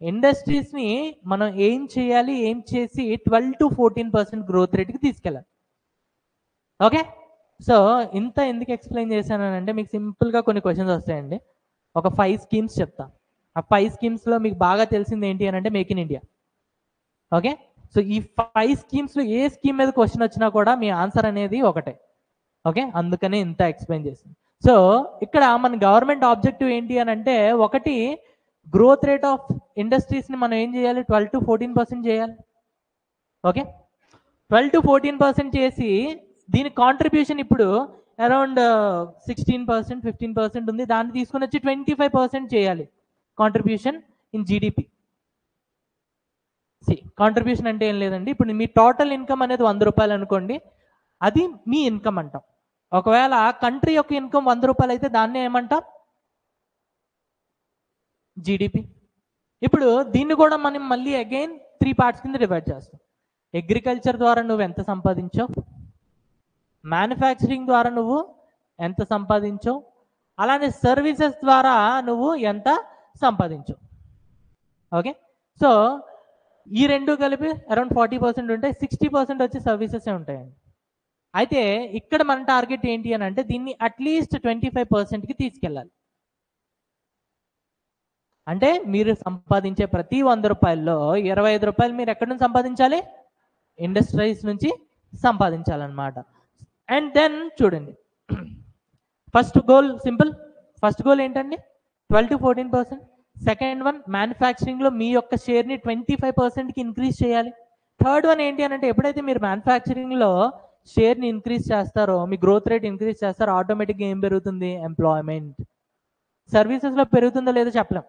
ఇండస్ట్రీస్ని మనం ఏం చేయాలి, ఏం చేసి 12 to 14% గ్రోత్ రేట్కి తీసుకెళ్ళాలి. ఓకే, సో ఇంత ఎందుకు ఎక్స్ప్లెయిన్ చేశానంటే మీకు సింపుల్గా కొన్ని క్వశ్చన్స్ వస్తాయండి. ఒక 5 స్కీమ్స్ చెప్తా. ఆ 5 స్కీమ్స్లో మీకు బాగా తెలిసింది ఏంటి అని అంటే make in India. Okay, so ఈ 5 స్కీమ్స్లో ఏ స్కీమ్ మీద క్వశ్చన్ వచ్చినా కూడా మీ ఆన్సర్ అనేది ఒకటే. ఓకే, అందుకని ఇంత ఎక్స్ప్లెయిన్ చేసింది. సో ఇక్కడ మన గవర్నమెంట్ ఆబ్జెక్టివ్ ఏంటి అని అంటే ఒకటి గ్రోత్ రేట్ ఆఫ్ ఇండస్ట్రీస్ని మనం ఏం చేయాలి? 12 to 14% చేయాలి. ఓకే, 12 to 14% చేసి దీని కాంట్రిబ్యూషన్ ఇప్పుడు అరౌండ్ 16%, 15% ఉంది. దాన్ని తీసుకుని వచ్చి 25% చేయాలి కాంట్రిబ్యూషన్ ఇన్ జీడిపి. కాంట్రిబ్యూషన్ అంటే ఏం లేదండి, ఇప్పుడు మీ టోటల్ ఇన్కమ్ అనేది 100 రూపాయలు అనుకోండి, అది మీ ఇన్కమ్ అంటాం. ఒకవేళ కంట్రీ యొక్క ఇన్కమ్ 100 రూపాయలు అయితే దాన్ని ఏమంటాం? జీడిపి. ఇప్పుడు దీన్ని కూడా మనం మళ్ళీ అగైన్ 3 పార్ట్స్ కింద డివైడ్ చేస్తాం. అగ్రికల్చర్ ద్వారా నువ్వు ఎంత సంపాదించావు, మ్యానుఫ్యాక్చరింగ్ ద్వారా నువ్వు ఎంత సంపాదించావు, అలానే సర్వీసెస్ ద్వారా నువ్వు ఎంత సంపాదించావు. ఓకే, సో ఈ రెండు కలిపి అరౌండ్ 40% ఉంటాయి. 60% వచ్చి సర్వీసెస్ ఉంటాయండి. అయితే ఇక్కడ మన టార్గెట్ ఏంటి అని అంటే దీన్ని అట్లీస్ట్ 25%కి తీసుకెళ్ళాలి. అంటే మీరు సంపాదించే ప్రతి 100 రూపాయల్లో 25 రూపాయలు మీరు ఎక్కడి నుంచి సంపాదించాలి? ఇండస్ట్రీస్ నుంచి సంపాదించాలన్నమాట. అండ్ దెన్ చూడండి, first goal simple. First goal ఏంటండి? 12 to 14%. సెకండ్ వన్, మ్యానుఫ్యాక్చరింగ్లో మీ యొక్క షేర్ని 25%కి ఇంక్రీజ్ చేయాలి. థర్డ్ వన్ ఏంటి అని అంటే ఎప్పుడైతే మీరు మ్యానుఫ్యాక్చరింగ్లో షేర్ని ఇంక్రీజ్ చేస్తారో, మీ గ్రోత్ రేట్ ఇంక్రీజ్ చేస్తారో, ఆటోమేటిక్గా ఏం పెరుగుతుంది? ఎంప్లాయ్మెంట్. సర్వీసెస్లో పెరుగుతుందో లేదో చెప్పలేం.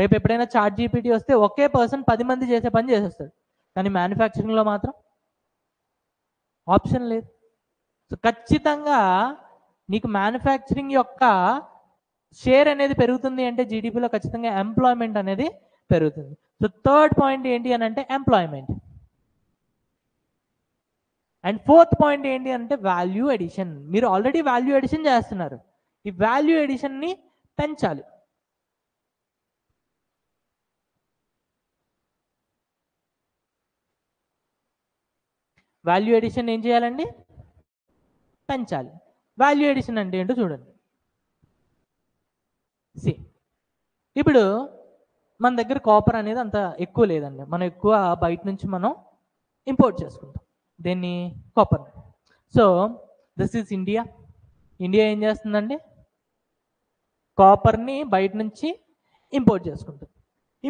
రేపు ఎప్పుడైనా చాట్ జీపీటీ వస్తే ఒకే పర్సన్ 10 మంది చేసే పని చేసేస్తాడు, కానీ మ్యానుఫ్యాక్చరింగ్లో మాత్రం ఆప్షన్ లేదు. సో ఖచ్చితంగా నీకు మ్యానుఫ్యాక్చరింగ్ యొక్క షేర్ అనేది పెరుగుతుంది అంటే జీడిపిలో ఖచ్చితంగా ఎంప్లాయ్మెంట్ అనేది పెరుగుతుంది. సో థర్డ్ పాయింట్ ఏంటి అని అంటే ఎంప్లాయ్మెంట్. అండ్ ఫోర్త్ పాయింట్ ఏంటి అంటే వాల్యూ ఎడిషన్. మీరు ఆల్రెడీ వాల్యూ ఎడిషన్ చేస్తున్నారు, ఈ వాల్యూ ఎడిషన్ని పెంచాలి. వాల్యూ ఎడిషన్ ఏం చేయాలండి? పెంచాలి. వాల్యూ ఎడిషన్ అంటే ఏంటో చూడండి. ఇప్పుడు మన దగ్గర కాపర్ అనేది అంత ఎక్కువ లేదండి, మనం ఎక్కువ బయట నుంచి మనం ఇంపోర్ట్ చేసుకుంటాం దీన్ని, copper. So this is India. India ఏం చేస్తుందండి? కాపర్ని బయట నుంచి ఇంపోర్ట్ చేసుకుంటాం.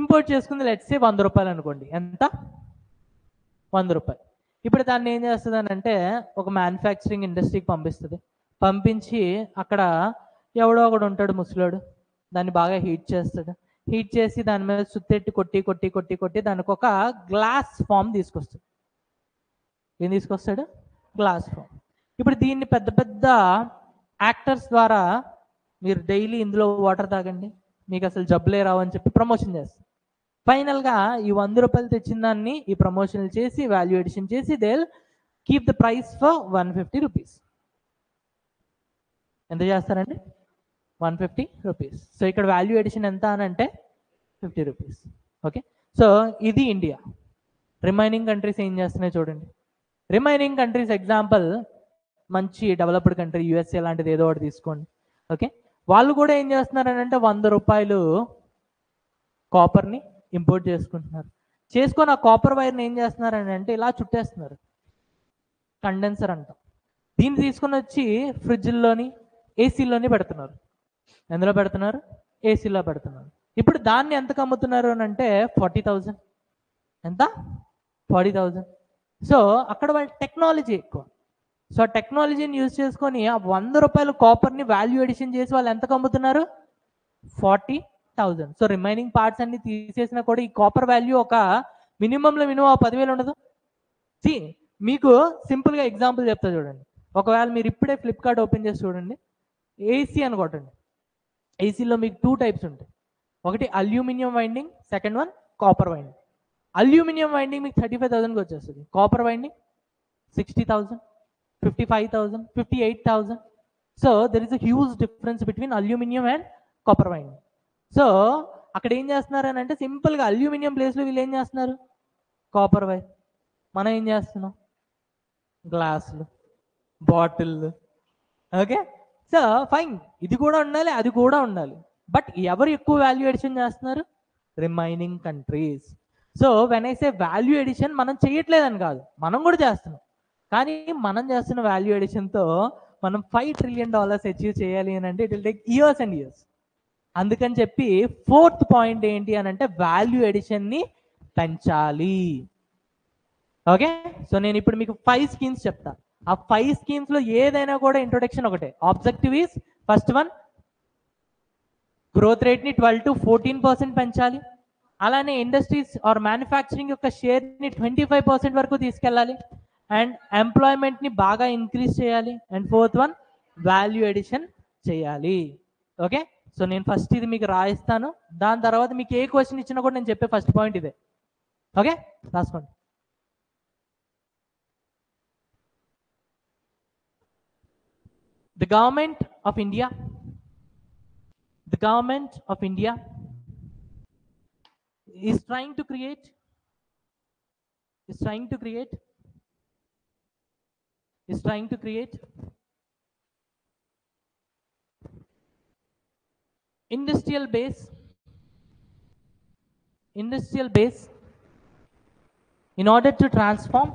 ఇంపోర్ట్ చేసుకుంది లెట్స్ సే 100 రూపాయలు అనుకోండి. ఎంత? 100 రూపాయలు. ఇప్పుడు దాన్ని ఏం చేస్తుంది అని అంటే ఒక మ్యానుఫ్యాక్చరింగ్ ఇండస్ట్రీకి పంపిస్తుంది. పంపించి అక్కడ ఎవడో ఒకడు ఉంటాడు ముసలోడు, దాన్ని బాగా హీట్ చేస్తాడు. హీట్ చేసి దాని మీద సుత్తెట్టి కొట్టి కొట్టి కొట్టి కొట్టి దానికి ఒక గ్లాస్ ఫామ్ తీసుకొస్తాడు. ఏం తీసుకొస్తాడు? Glass form. ఇప్పుడు దీన్ని పెద్ద పెద్ద యాక్టర్స్ ద్వారా మీరు డైలీ ఇందులో వాటర్ తాగండి, మీకు అసలు జబ్బులే రావని చెప్పి ప్రమోషన్ చేస్తారు. ఫైనల్గా ఈ 100 రూపాయలు తెచ్చిన దాన్ని ఈ ప్రమోషన్లు చేసి వాల్యూ ఎడిషన్ చేసి they will keep the price for 150 rupees. ఎంత చేస్తారండి? 150 రూపీస్. సో ఇక్కడ వాల్యూ ఎడిషన్ ఎంత అని అంటే 50 రూపీస్. ఓకే, సో ఇది ఇండియా. రిమైనింగ్ కంట్రీస్ ఏం చేస్తున్నాయి చూడండి. రిమైనింగ్ కంట్రీస్ ఎగ్జాంపుల్ మంచి డెవలప్డ్ కంట్రీ యుఎస్ఏ లాంటిది ఏదో ఒకటి తీసుకోండి. ఓకే, వాళ్ళు కూడా ఏం చేస్తున్నారని అంటే 100 రూపాయలు కాపర్ని ఇంపోర్ట్ చేసుకుంటున్నారు. చేసుకొని ఆ కాపర్ వైర్ని ఏం చేస్తున్నారని అంటే ఇలా చుట్టేస్తున్నారు, కండెన్సర్ అంటాం. దీన్ని తీసుకొని వచ్చి ఫ్రిడ్జ్లోని ఏసీలోని పెడుతున్నారు. ఎందులో పెడుతున్నారు? ఏసీలో పెడుతున్నారు. ఇప్పుడు దాన్ని ఎంతకు అమ్ముతున్నారు అని అంటే 40,000. ఎంత? 40,000. సో అక్కడ వాళ్ళ టెక్నాలజీ ఎక్కువ. సో టెక్నాలజీని యూజ్ చేసుకొని ఆ 100 రూపాయల కాపర్ని వాల్యూ ఎడిషన్ చేసి వాళ్ళు ఎంతకు అమ్ముతున్నారు? 40,000. సో రిమైనింగ్ పార్ట్స్ అన్ని తీసేసినా కూడా ఈ కాపర్ వాల్యూ ఒక మినిమంలో మినిమం 10,000 ఉండదు. మీకు సింపుల్గా ఎగ్జాంపుల్ చెప్తా చూడండి. ఒకవేళ మీరు ఇప్పుడే ఫ్లిప్కార్ట్ ఓపెన్ చేసి చూడండి, ఏసీ అని కొట్టండి. ఏసీలో మీకు 2 టైప్స్ ఉంటాయి. ఒకటి aluminium winding, second one copper winding. Aluminium winding మీకు 35,000కి వచ్చేస్తుంది. Copper winding 60,000, 55,000, 58,000. So there is a huge difference between aluminium and copper winding. So అక్కడ ఏం చేస్తున్నారు అని అంటే, సింపుల్గా అల్యూమినియం ప్లేస్లో వీళ్ళు ఏం చేస్తున్నారు, కాపర్ వైర్. మనం ఏం చేస్తున్నాం, గ్లాసులు, బాటిల్. ఓకే, సో ఫైన్, ఇది కూడా ఉండాలి, అది కూడా ఉండాలి. బట్ ఎవరు ఎక్కువ వాల్యూ ఎడిషన్ చేస్తున్నారు, remaining countries. So when I say value addition, మనం చేయట్లేదని కాదు, మనం కూడా చేస్తున్నాం. కానీ మనం చేస్తున్న వాల్యూ ఎడిషన్తో మనం $5 trillion అచీవ్ చేయాలి అని అంటే it will take years and years. అందుకని చెప్పి 4th పాయింట్ ఏంటి అని అంటే, వాల్యూ ఎడిషన్ని పెంచాలి. ఓకే, సో నేను ఇప్పుడు మీకు 5 స్కీమ్స్ చెప్తా. ఆ 5 స్కీమ్స్లో ఏదైనా కూడా ఇంట్రొడక్షన్ ఒకటే. Objective is, first one, growth రేట్ని 12 to 14% పెంచాలి. అలానే ఇండస్ట్రీస్ ఆర్ మ్యానుఫ్యాక్చరింగ్ యొక్క షేర్ని 25% వరకు తీసుకెళ్ళాలి. అండ్ ఎంప్లాయ్మెంట్ని బాగా ఇంక్రీజ్ చేయాలి. And 4th one, value addition చేయాలి. ఓకే, సో నేను ఫస్ట్ ఇది మీకు రాయిస్తాను. దాని తర్వాత మీకు ఏ క్వశ్చన్ ఇచ్చినా కూడా నేను చెప్పే ఫస్ట్ పాయింట్ ఇదే. ఓకే, రాసుకోండి. The government of India is trying to create industrial base in order to transform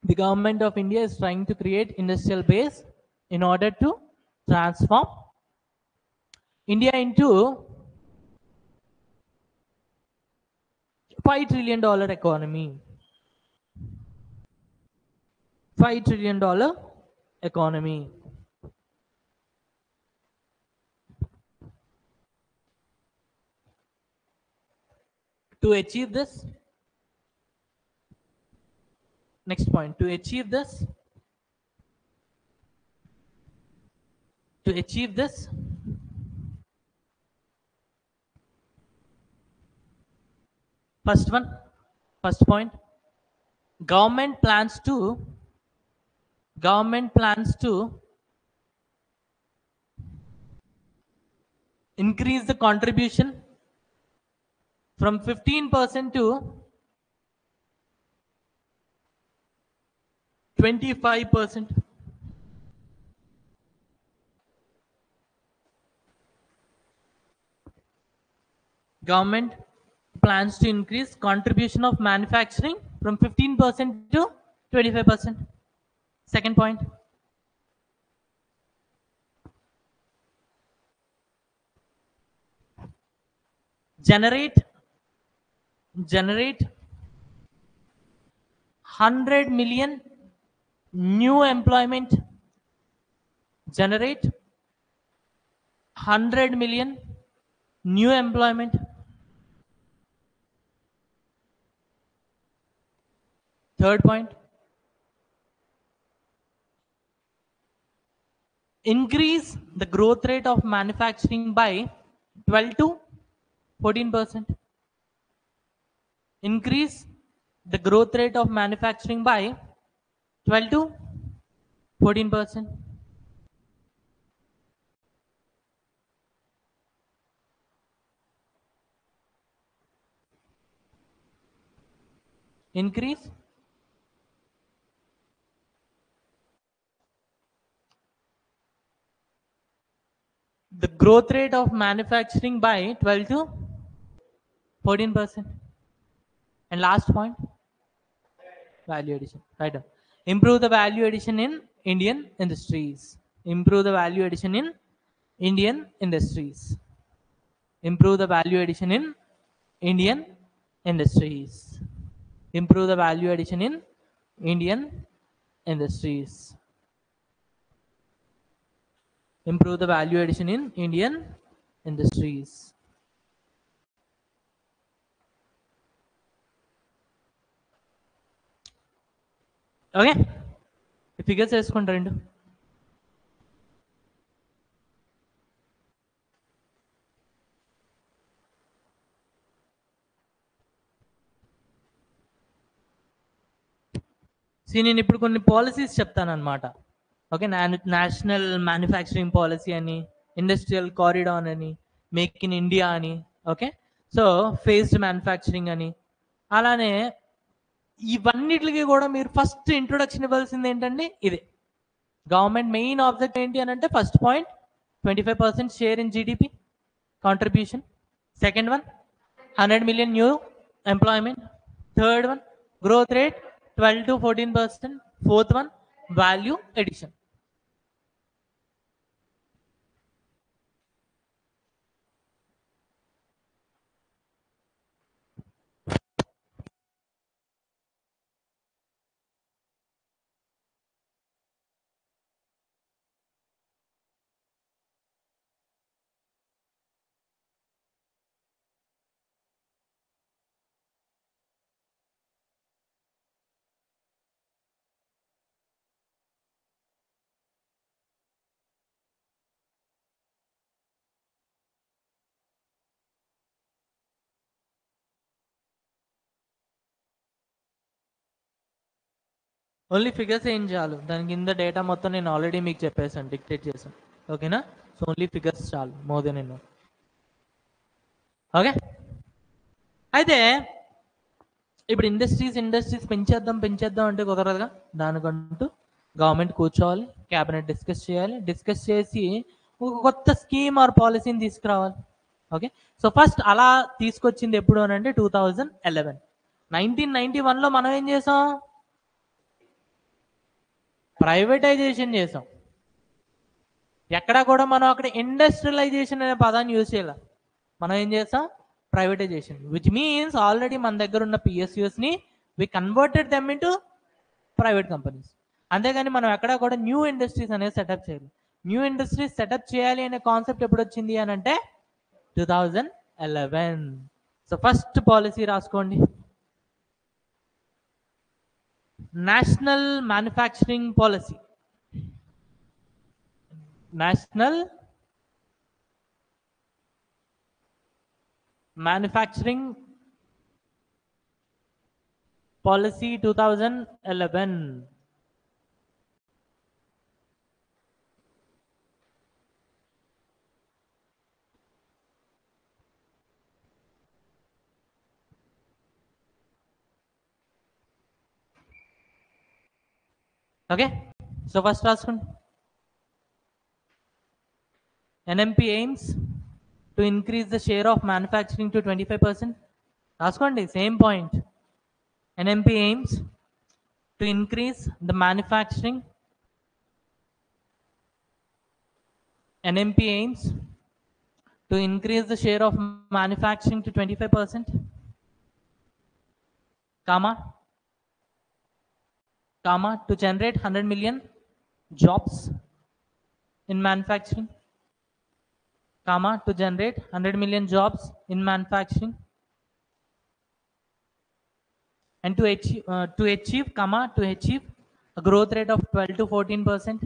the government of India is trying to create industrial base in order to transform India into $5 trillion economy. $5 trillion economy. To achieve this, next point, to achieve this, first point, government plans to increase the contribution from 15% to 25%. Government plans to increase contribution of manufacturing from 15% to 25%. Second point, generate 100 million new employment. Generate 100 million new employment. Third point, increase the growth rate of manufacturing by 12 to 14%. Increase the growth rate of manufacturing by 12 to 14%. Increase the growth rate of manufacturing by 12 to 14%. And last point, value addition. Right. Improve the value addition in Indian industries. Improve the value addition in Indian industries. Improve the value addition in Indian industries. Improve the value addition in Indian industries. Improve the value addition in Indian industries. Okay, figures వేసుకోండి రెండు. నేను ఇప్పుడు కొన్ని policies చెప్తాను అనమాట. Okay, national manufacturing policy అని, industrial corridor అని, make in India అని, ఓకే, సో ఫేస్డ్ మ్యానుఫ్యాక్చరింగ్ అని. అలానే ఇవన్నిటికి కూడా మీరు ఫస్ట్ ఇంట్రొడక్షన్ ఇవ్వాల్సింది ఏంటండి, ఇది. గవర్నమెంట్ మెయిన్ ఆబ్జెక్ట్ ఏంటి అని అంటే, first point 25% share in GDP contribution. Second one, 100 million new employment. Third one, growth rate 12 to 14%. Fourth one, value addition. Only figures ఏం చాలు, దాని కింద డేటా మొత్తం నేను ఆల్రెడీ మీకు చెప్పేసాను, డిక్టేట్ చేశాను. ఓకేనా? సో ఓన్లీ ఫిగర్స్ చాలు, మోర్ దెన్ ఎన్నో. ఓకే, అయితే ఇప్పుడు ఇండస్ట్రీస్ పెంచేద్దాం అంటే కుదరదుగా. దానికంటూ గవర్నమెంట్ కూర్చోవాలి, క్యాబినెట్ డిస్కస్ చేయాలి, డిస్కస్ చేసి ఒక కొత్త స్కీమ్ ఆర్ పాలసీని తీసుకురావాలి. ఓకే, సో ఫస్ట్ అలా తీసుకొచ్చింది ఎప్పుడు అని అంటే 2011. 1991లో మనం ఏం చేసాం, ప్రైవేటైజేషన్ చేసాం. ఎక్కడా కూడా మనం అక్కడ ఇండస్ట్రియలైజేషన్ అనే పదాన్ని యూజ్ చేయాలి. మనం ఏం చేసాం, ప్రైవేటైజేషన్, విచ్ మీన్స్ ఆల్రెడీ మన దగ్గర ఉన్న పిఎస్యూస్ని we converted them into private companies. అంతేగాని మనం ఎక్కడా కూడా న్యూ ఇండస్ట్రీస్ అనేది సెటప్ చేయాలి. న్యూ ఇండస్ట్రీస్ సెటప్ చేయాలి అనే కాన్సెప్ట్ ఎప్పుడు వచ్చింది అని అంటే 2011. సో ఫస్ట్ పాలసీ రాసుకోండి, national manufacturing policy. National manufacturing policy 2011. Okay, so first రాసుకోండి, NMP aims to increase the share of manufacturing to 25%. రాసుకోండి, same point. NMP aims to increase the manufacturing. NMP aims to increase the share of manufacturing to 25%, comma, to generate 100 million jobs in manufacturing, comma, to generate 100 million jobs in manufacturing, and to achieve a growth rate of 12 to 14%.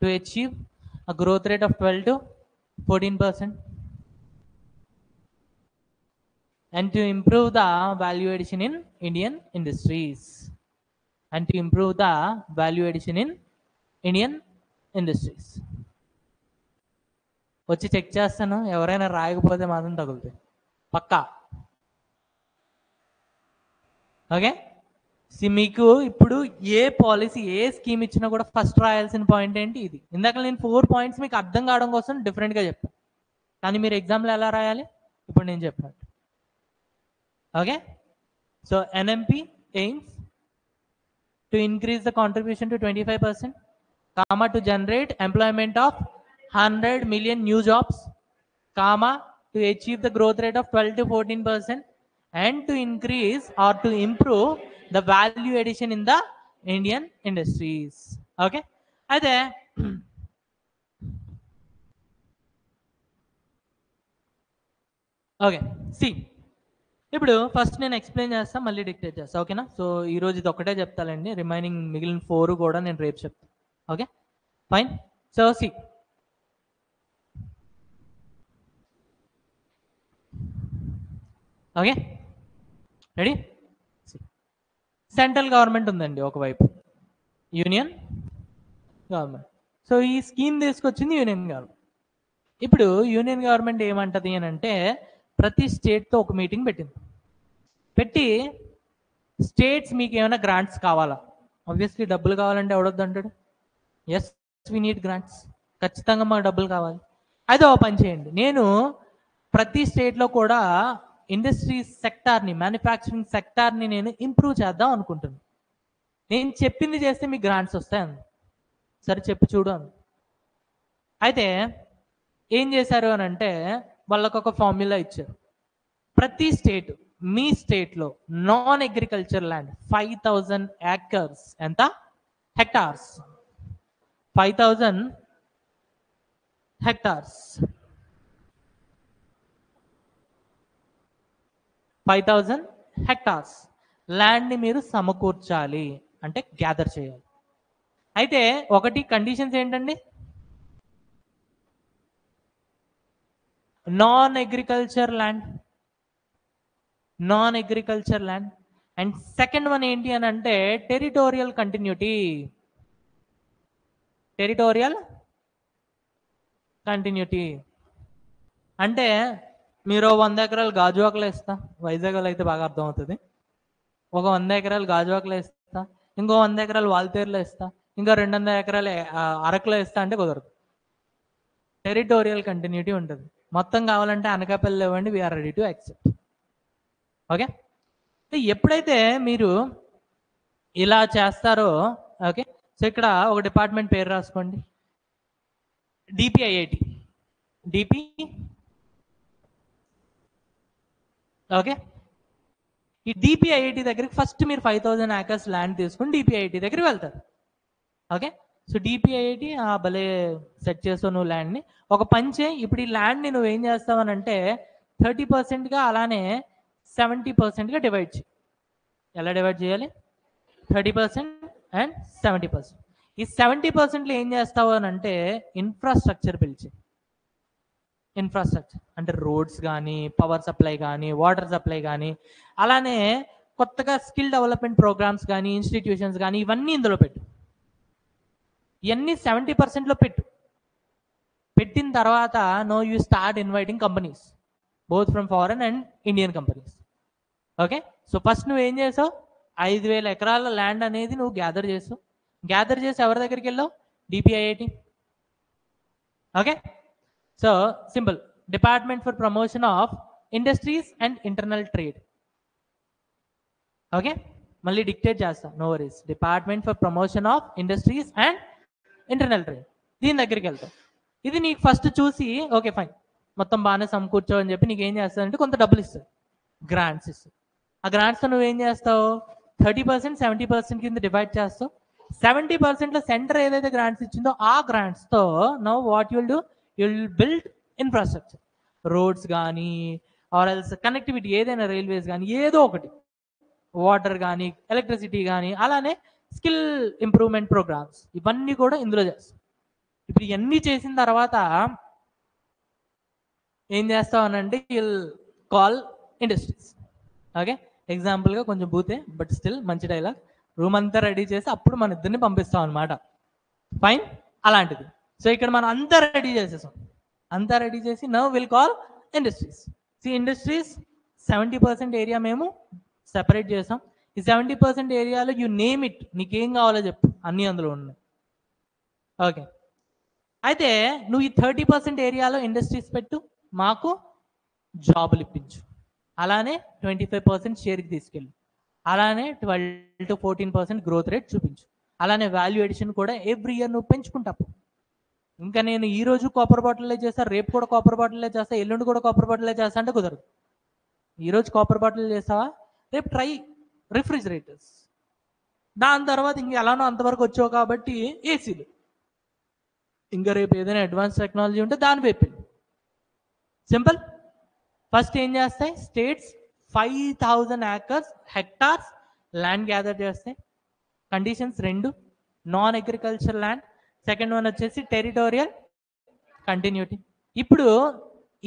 To achieve a growth rate of 12 to 14%, and to improve the value addition in Indian industries. And to improve the value addition in Indian industries. వచ్చి check చేస్తాను, ఎవరైనా రాయకపోతే మాత్రం తగులుతాయి పక్కా. Okay, మీకు ఇప్పుడు ఏ policy, ఏ scheme ఇచ్చినా కూడా first రాయాల్సిన point ఏంటి, ఇది. ఇందాక నేను 4 పాయింట్స్ మీకు అర్థం కావడం కోసం డిఫరెంట్గా చెప్పాను, కానీ మీరు ఎగ్జామ్లో ఎలా రాయాలి ఇప్పుడు నేను చెప్పినట్టు. Okay, so NMP aims to increase the contribution to 25%, comma, to generate employment of 100 million new jobs, comma, to achieve the growth rate of 12 to 14%, and to increase or to improve the value addition in the Indian industries. Okay, అయితే okay, C ఇప్పుడు first నేను explain చేస్తాను, మళ్ళీ dictate చేస్తాను, ఓకేనా? So ఈరోజు ఇది ఒకటే చెప్తానండి, రిమైనింగ్ మిగిలిన 4 కూడా నేను రేపు చెప్తాను. Okay, fine. So see, okay, ready? Central government ఉందండి ఒకవైపు, యూనియన్ గవర్నమెంట్. సో ఈ స్కీమ్ తీసుకొచ్చింది యూనియన్ గవర్నమెంట్. ఇప్పుడు యూనియన్ గవర్నమెంట్ ఏమంటది అని అంటే, ప్రతి స్టేట్తో ఒక మీటింగ్ పెట్టింది. పెట్టి స్టేట్స్ మీకు ఏమైనా గ్రాంట్స్ కావాలా, ఆబ్వియస్లీ డబ్బులు కావాలంటే ఎవడొద్దు అంటాడు? ఎస్, వీ నీడ్ గ్రాంట్స్, ఖచ్చితంగా మాకు డబ్బులు కావాలి. అయితే ఒక పని చేయండి, నేను ప్రతి స్టేట్లో కూడా ఇండస్ట్రీ సెక్టార్ని, మ్యానుఫ్యాక్చరింగ్ సెక్టార్ని నేను ఇంప్రూవ్ చేద్దాం అనుకుంటున్నాను. నేను చెప్పింది చేస్తే మీకు గ్రాంట్స్ వస్తాయండి. సరే చెప్పి చూడు అని. అయితే ఏం చేశారు అని అంటే, వాళ్ళకు ఒక ఫార్ములా ఇచ్చారు. ప్రతి స్టేట్, మీ స్టేట్లో నాన్ అగ్రికల్చర్ ల్యాండ్ 5000 ఏకర్స్, ఎంత? హెక్టార్స్, 5000 హెక్టార్స్, 5000 హెక్టార్స్ ల్యాండ్ని మీరు సమకూర్చాలి, అంటే గ్యాదర్ చేయాలి. అయితే ఒకటి కండిషన్స్ ఏంటండి? Non agriculture land, non agriculture land. And second one ఏంటి అని అంటే టెరిటోరియల్ కంటిన్యూటీ, టెరిటోరియల్ కంటిన్యూటీ. అంటే మీరు 100 ఎకరాలు గాజువాకలు వేస్తా, వైజాగ్లో అయితే బాగా అర్థమవుతుంది, ఒక 100 ఎకరాలు గాజువాకలు వేస్తా, ఇంకో 100 ఎకరాలు వాల్తేరులో వేస్తా, ఇంకా 200 ఎకరాలు అరకులో వేస్తా అంటే కుదరదు. టెరిటోరియల్ కంటిన్యూటీ ఉంటుంది. మొత్తం కావాలంటే అనకాపల్లి ఇవ్వండి, we're ready to accept. Okay, ఎప్పుడైతే మీరు ఇలా చేస్తారో, ఓకే, సో ఇక్కడ ఒక డిపార్ట్మెంట్ పేరు రాసుకోండి, డిపిఐఐటి, డిపి, ఓకే. ఈ డిపిఐఐటి దగ్గరికి ఫస్ట్ మీరు 5000 ఏకర్స్ ల్యాండ్ తీసుకుని డిపిఐఐటి దగ్గరికి వెళ్తారు. ఓకే, సో డిపిఐఐటి భలే సెట్ చేస్తావు నువ్వు ల్యాండ్ని. ఒక పంచే, ఇప్పుడు ఈ ల్యాండ్ని నువ్వు ఏం చేస్తావు అని అంటే 30%గా అలానే 70%గా డివైడ్ చేయి. ఎలా డివైడ్ చేయాలి? 30% అండ్ 70%. ఈ 70%లో ఏం చేస్తావు అని అంటే ఇన్ఫ్రాస్ట్రక్చర్ పిలిచి, ఇన్ఫ్రాస్ట్రక్చర్ అంటే రోడ్స్ కానీ, పవర్ సప్లై కానీ, వాటర్ సప్లై కానీ, అలానే కొత్తగా స్కిల్ డెవలప్మెంట్ ప్రోగ్రామ్స్ కానీ, ఇన్స్టిట్యూషన్స్ కానీ, ఇవన్నీ ఇందులో పెట్టు. ఇవన్నీ 70%లో పెట్టు. పెట్టిన తర్వాత now you start inviting companies, both from foreign and Indian companies. Okay, so first నువ్వు ఏం చేసావు? 5000 ఎకరాల ల్యాండ్ అనేది నువ్వు గ్యాదర్ చేసావు. గ్యాదర్ చేసి ఎవరి దగ్గరికి వెళ్ళావు? DPIIT. Okay, so simple, department for promotion of industries and internal trade. Okay, మళ్ళీ డిక్టేట్ చేస్తా, no worries, department for promotion of industries and internal trade. దీని దగ్గరికి వెళ్తావు. ఇది నీకు ఫస్ట్ చూసి ఓకే ఫైన్, మొత్తం బాగానే సమకూర్చో అని చెప్పి నీకు ఏం చేస్తానంటే కొంత డబ్బులు ఇస్తుంది, గ్రాంట్స్ ఇస్తుంది. ఆ గ్రాంట్స్తో నువ్వేం చేస్తావు? 30%, 70% కింద డివైడ్ చేస్తావు. 70%లో సెంటర్ ఏదైతే గ్రాంట్స్ ఇచ్చిందో ఆ గ్రాంట్స్తో no what you'll do, you'll build infrastructure, roads కానీ ఆర్ ఎల్స్ కనెక్టివిటీ, ఏదైనా రైల్వేస్ కానీ, ఏదో ఒకటి, వాటర్ కానీ, ఎలక్ట్రిసిటీ కానీ, అలానే స్కిల్ ఇంప్రూవ్మెంట్ ప్రోగ్రామ్స్, ఇవన్నీ కూడా ఇందులో చేస్తాం. ఇప్పుడు ఇవన్నీ చేసిన తర్వాత ఏం చేస్తావు అనంటే యుల్ కాల్ ఇండస్ట్రీస్. ఓకే, ఎగ్జాంపుల్గా కొంచెం బూతే బట్ స్టిల్ మంచి డైలాగ్, రూమ్ అంతా రెడీ చేసి అప్పుడు మన ఇద్దరిని పంపిస్తాం అనమాట. ఫైన్, అలాంటిది. సో ఇక్కడ మనం అంతా రెడీ చేసేసాం, అంతా రెడీ చేసి now will call industries. See industries 70% area మేము సెపరేట్ చేసాం. ఈ 70% ఏరియాలో యూ నేమ్ ఇట్, నీకేం కావాలో చెప్పు, అన్నీ అందులో ఉన్నాయి. ఓకే, అయితే నువ్వు ఈ 30% ఏరియాలో ఇండస్ట్రీస్ పెట్టు, మాకు జాబులు ఇప్పించు, అలానే 25% షేర్కి తీసుకెళ్ళు, అలానే 12 to 14% గ్రోత్ రేట్ చూపించు, అలానే వాల్యూ ఎడిషన్ కూడా ఎవ్రీ ఇయర్ నువ్వు పెంచుకుంటావు. ఇంకా నేను ఈ రోజు కాపర్ బాటిల్లే చేస్తా, రేపు కూడా కాపర్ బాటిల్లే చేస్తా, ఎల్లుండి కూడా కాపర్ బాటిల్లే చేస్తా అంటే కుదరదు. ఈరోజు కాపర్ బాటిల్ చేస్తావా, రేపు ట్రై రిఫ్రిజిరేటర్స్, దాని తర్వాత ఇంక ఎలానో అంతవరకు వచ్చావు కాబట్టి ఏసీలు, ఇంకా రేపు ఏదైనా అడ్వాన్స్ టెక్నాలజీ ఉంటే దాని వైపు. సింపుల్. ఫస్ట్ ఏం చేస్తాయి states? 5,000 acres hectares land gather చేస్తే. Conditions 2, non agriculture land, second one వచ్చేసి టెరిటోరియల్ కంటిన్యూటీ. ఇప్పుడు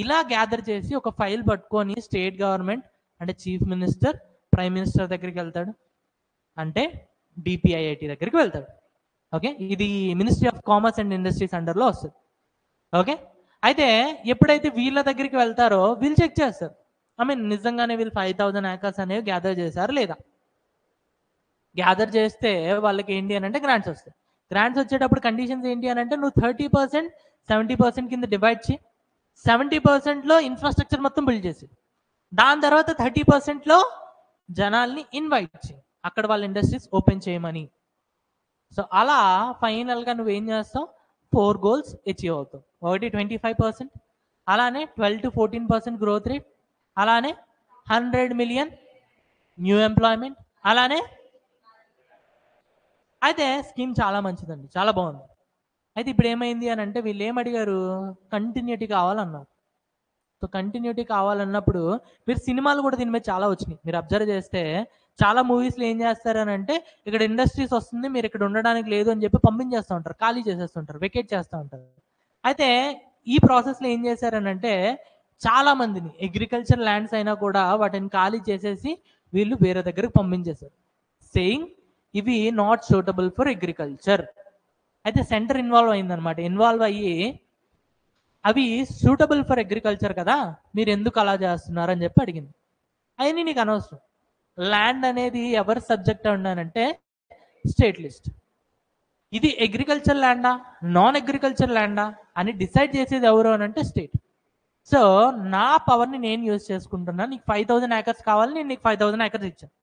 ఇలా గ్యాదర్ చేసి ఒక ఫైల్ పట్టుకొని స్టేట్ గవర్నమెంట్ అంటే చీఫ్ మినిస్టర్, ప్రైమ్ మినిస్టర్ దగ్గరికి వెళ్తాడు, అంటే డిపిఐఐటి దగ్గరికి వెళ్తాడు. ఓకే, ఇది ministry of commerce and industries అండర్లో వస్తుంది. ఓకే, అయితే ఎప్పుడైతే వీళ్ళ దగ్గరికి వెళ్తారో వీళ్ళు చెక్ చేస్తారు, నిజంగానే వీళ్ళు 5,000 acres అనేవి గ్యాదర్ చేశారు లేదా. గ్యాదర్ చేస్తే వాళ్ళకి ఏంటి అని అంటే గ్రాంట్స్ వస్తాయి. గ్రాంట్స్ వచ్చేటప్పుడు కండిషన్స్ ఏంటి అని అంటే నువ్వు 30% 70% కింద డివైడ్ చేయి, 70%లో ఇన్ఫ్రాస్ట్రక్చర్ మొత్తం బిల్డ్ చేసి, దాని తర్వాత 30%లో జనాల్ని ఇన్వైట్ చేయి, అక్కడ వాళ్ళ ఇండస్ట్రీస్ ఓపెన్ చేయమని. సో అలా ఫైనల్గా నువ్వేం చేస్తావు, 4 goals అచీవ్ అవుతావు. ఒకటి 25%, అలానే 12 to 14% గ్రోత్ రేట్, అలానే 100 million న్యూ ఎంప్లాయ్మెంట్, అలానే. అయితే స్కీమ్ చాలా మంచిదండి, చాలా బాగుంది. అయితే ఇప్పుడు ఏమైంది అని అంటే వీళ్ళు ఏమడిగారు, కంటిన్యూటీ కావాలన్నారు. సో కంటిన్యూటీ కావాలన్నప్పుడు మీరు సినిమాలు కూడా దీని మీద చాలా వచ్చినాయి. మీరు అబ్జర్వ్ చేస్తే చాలా మూవీస్లో ఏం చేస్తారని అంటే ఇక్కడ ఇండస్ట్రీస్ వస్తుంది, మీరు ఇక్కడ ఉండడానికి లేదు అని చెప్పి పంపించేస్తూ ఉంటారు, ఖాళీ చేసేస్తుంటారు, వెకేట్ చేస్తూ ఉంటారు. అయితే ఈ ప్రాసెస్లో ఏం చేశారనంటే చాలా మందిని అగ్రికల్చర్ ల్యాండ్స్ అయినా కూడా వాటిని ఖాళీ చేసేసి వీళ్ళు వేరే దగ్గరకు పంపించేశారు, సేయింగ్ ఇవి నాట్ సూటబుల్ ఫర్ అగ్రికల్చర్. అయితే సెంటర్ ఇన్వాల్వ్ అయిందనమాట. ఇన్వాల్వ్ అయ్యి అవి సూటబుల్ ఫర్ అగ్రికల్చర్ కదా, మీరు ఎందుకు అలా చేస్తున్నారు అని చెప్పి అడిగింది. అయినా నీకు అనవసరం, ల్యాండ్ అనేది ఎవరి సబ్జెక్ట్ ఉన్నానంటే స్టేట్ లిస్ట్. ఇది అగ్రికల్చర్ ల్యాండా నాన్ అగ్రికల్చర్ ల్యాండా అని డిసైడ్ చేసేది ఎవరు అని అంటే స్టేట్. సో నా పవర్ని నేను యూజ్ చేసుకుంటున్నాను, నీకు 5,000 acres కావాలి, నేను నీకు 5,000 acres ఇచ్చాను,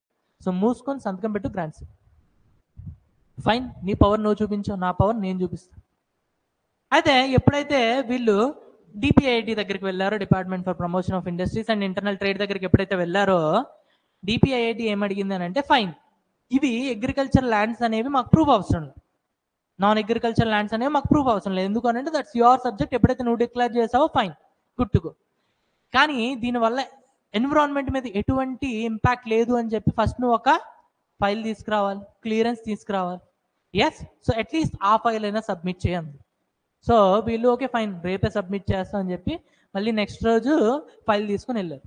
సో మూసుకొని సంతకం పెట్టు, గ్రాంట్స్. ఫైన్, నీ పవర్ నువ్వు చూపించావు, నా పవర్ నేను చూపిస్తాను. అయితే ఎప్పుడైతే వీళ్ళు డిపిఐఐటి దగ్గరికి వెళ్ళారో, department for promotion of industries and internal trade దగ్గరికి ఎప్పుడైతే వెళ్ళారో డిపిఐఐటి ఏమడిగింది అని అంటే, ఫైన్, ఇవి అగ్రికల్చర్ ల్యాండ్స్ అనేవి మాకు ప్రూఫ్ అవసరం లేదు, నాన్ అగ్రికల్చర్ ల్యాండ్స్ అనేవి మాకు ప్రూఫ్ అవసరం లేదు, ఎందుకంటే దట్స్ యువర్ సబ్జెక్ట్, ఎప్పుడైతే నువ్వు డిక్లేర్ చేసావో ఫైన్, గుడ్ టు గో. కానీ దీనివల్ల ఎన్విరాన్మెంట్ మీద ఎటువంటి ఇంపాక్ట్ లేదు అని చెప్పి ఫస్ట్ నువ్వు ఒక ఫైల్ తీసుకురావాలి, క్లియరెన్స్ తీసుకురావాలి. ఎస్, సో అట్లీస్ట్ ఆ ఫైల్ అయినా సబ్మిట్ చేయండి. సో వీళ్ళు ఓకే ఫైన్, రేపే సబ్మిట్ చేస్తాం అని చెప్పి మళ్ళీ నెక్స్ట్ రోజు ఫైల్ తీసుకుని వెళ్ళారు.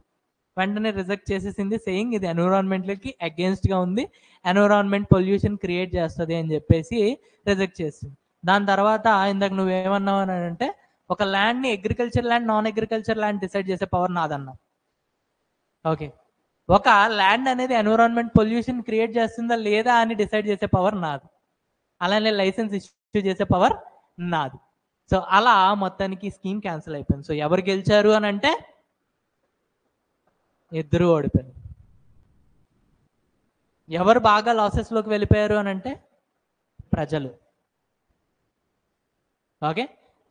వెంటనే రిజెక్ట్ చేసేసింది, సేయింగ్ ఇది ఎన్విరాన్మెంట్లకి అగేన్స్ట్గా ఉంది, ఎన్విరాన్మెంట్ పొల్యూషన్ క్రియేట్ చేస్తుంది అని చెప్పేసి రిజెక్ట్ చేసింది. దాని తర్వాత ఇందాక నువ్వేమన్నావు అని అంటే ఒక ల్యాండ్ని agriculture land non agriculture land decide చేసే పవర్ నాదన్నా. ఓకే, ఒక ల్యాండ్ అనేది ఎన్విరాన్మెంట్ పొల్యూషన్ క్రియేట్ చేస్తుందా లేదా అని డిసైడ్ చేసే పవర్ నాది, అలానే లైసెన్స్ ఇష్యూ చేసే పవర్ నాది. సో అలా మొత్తానికి స్కీమ్ క్యాన్సిల్ అయిపోయింది. సో ఎవరు గెలిచారు అని అంటే ఇద్దరు ఓడిపోయారు. ఎవరు బాగా లాసెస్లోకి వెళ్ళిపోయారు అని అంటే ప్రజలు. Okay,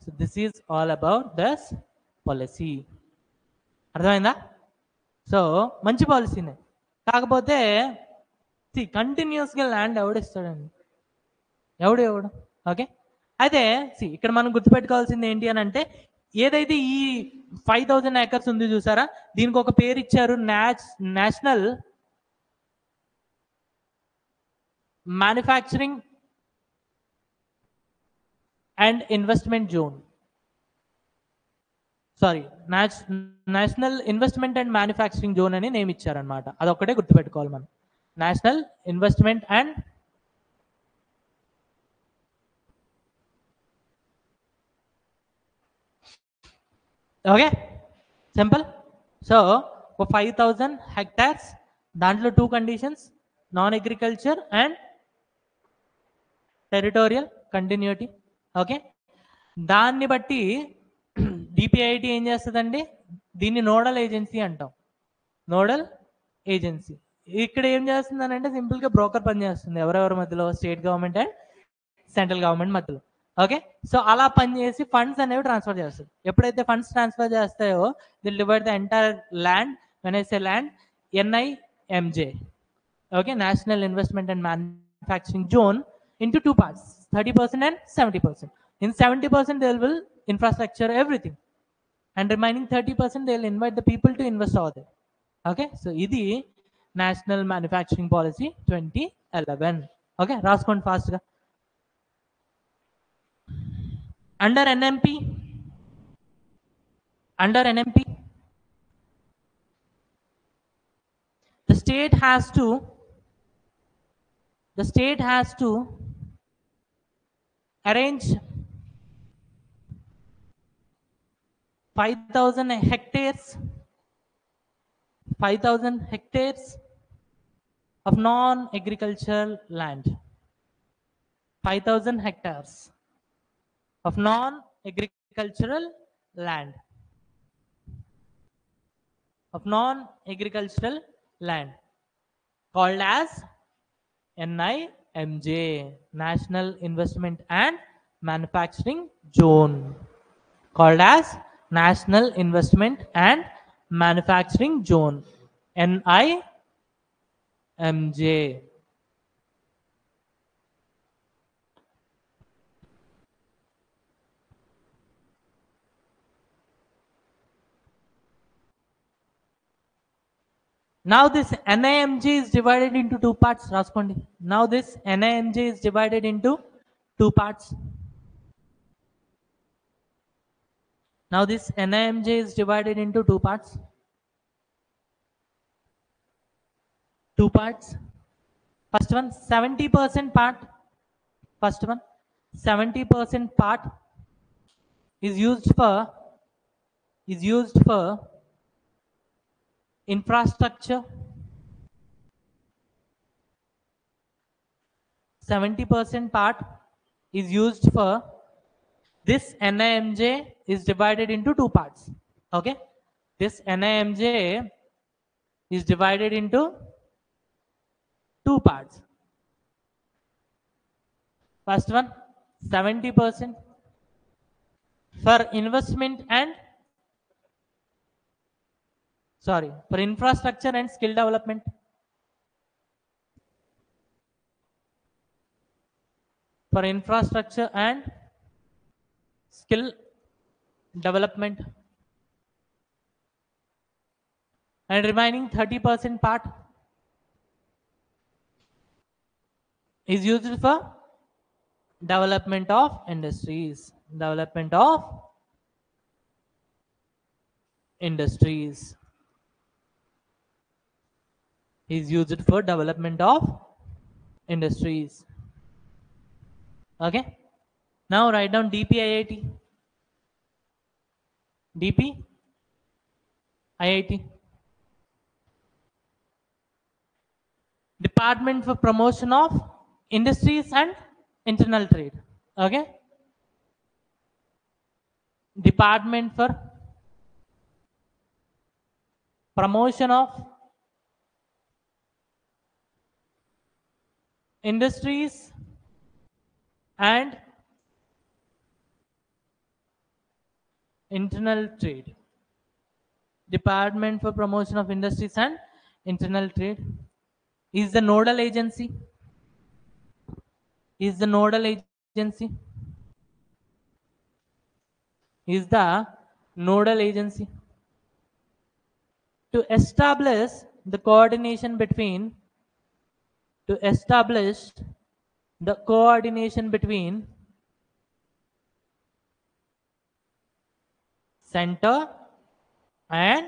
so this is all about this policy. అర్థమైందా? సో మంచి పాలసీనే, కాకపోతే కంటిన్యూస్గా ల్యాండ్ ఎవడిస్తాడండి, ఎవడు. ఓకే, అయితే ఇక్కడ మనం గుర్తుపెట్టుకోవాల్సింది ఏంటి అని అంటే ఏదైతే ఈ 5,000 acres ఉంది చూసారా, దీనికి ఒక పేరు ఇచ్చారు, national manufacturing and investment zone, sorry national investment and manufacturing zone అని నేమ్ ఇచ్చారనమాట. అదొక్కటే గుర్తుపెట్టుకోవాలి మనం, national investment and okay, simple. So 5,000 hectares, దాంట్లో 2 conditions, non agriculture and territorial continuity. Okay, దాన్ని బట్టి డిపిఐటి ఏం చేస్తుందండి, దీన్ని నోడల్ ఏజెన్సీ అంటాం. నోడల్ ఏజెన్సీ ఇక్కడ ఏం చేస్తుంది అంటే సింపుల్గా బ్రోకర్ పని చేస్తుంది ఎవరెవరి మధ్యలో, state government and central government మధ్యలో. ఓకే, సో అలా పనిచేసి ఫండ్స్ అనేవి ట్రాన్స్ఫర్ చేస్తుంది. ఎప్పుడైతే ఫండ్స్ ట్రాన్స్ఫర్ చేస్తాయో they'll divide the entire land, when I say land, NIMJ, okay, national investment and manufacturing zone, into 2 parts, 30% and 70%. In 70% they will infrastructure everything, and remaining 30% they will invite the people to invest over there. Okay, so ఇది national manufacturing policy 2011. Okay, రాసుకోండి ఫాస్ట్గా. Under NMP, under NMP, the state has to arrange 5,000 hectares of non-agricultural land. 5,000 hectares of non-agricultural land. Called as NIMJ, National Investment and Manufacturing Zone. Called as National Investment and Manufacturing Zone, NIMJ. Now this NIMJ is divided into two parts. Raskondi. Now this NIMJ is divided into two parts. Now this NIMJ is divided into two parts. First one, 70% part. First one, 70% part is used for infrastructure. 70% part is used for this. NIMJ is divided into two parts. Okay, this NIMJ is divided into two parts. First one, 70% for investment and for infrastructure and skill development. For infrastructure and skill development. And remaining 30% part is used for development of industries. Is used for development of industries. Okay, now write down DPIIT. Department for Promotion of Industries and Internal Trade. Okay, Department for Promotion of Industries and Internal Trade. Department for Promotion of Industries and Internal Trade is the nodal agency. Is the nodal agency to establish the coordination between center and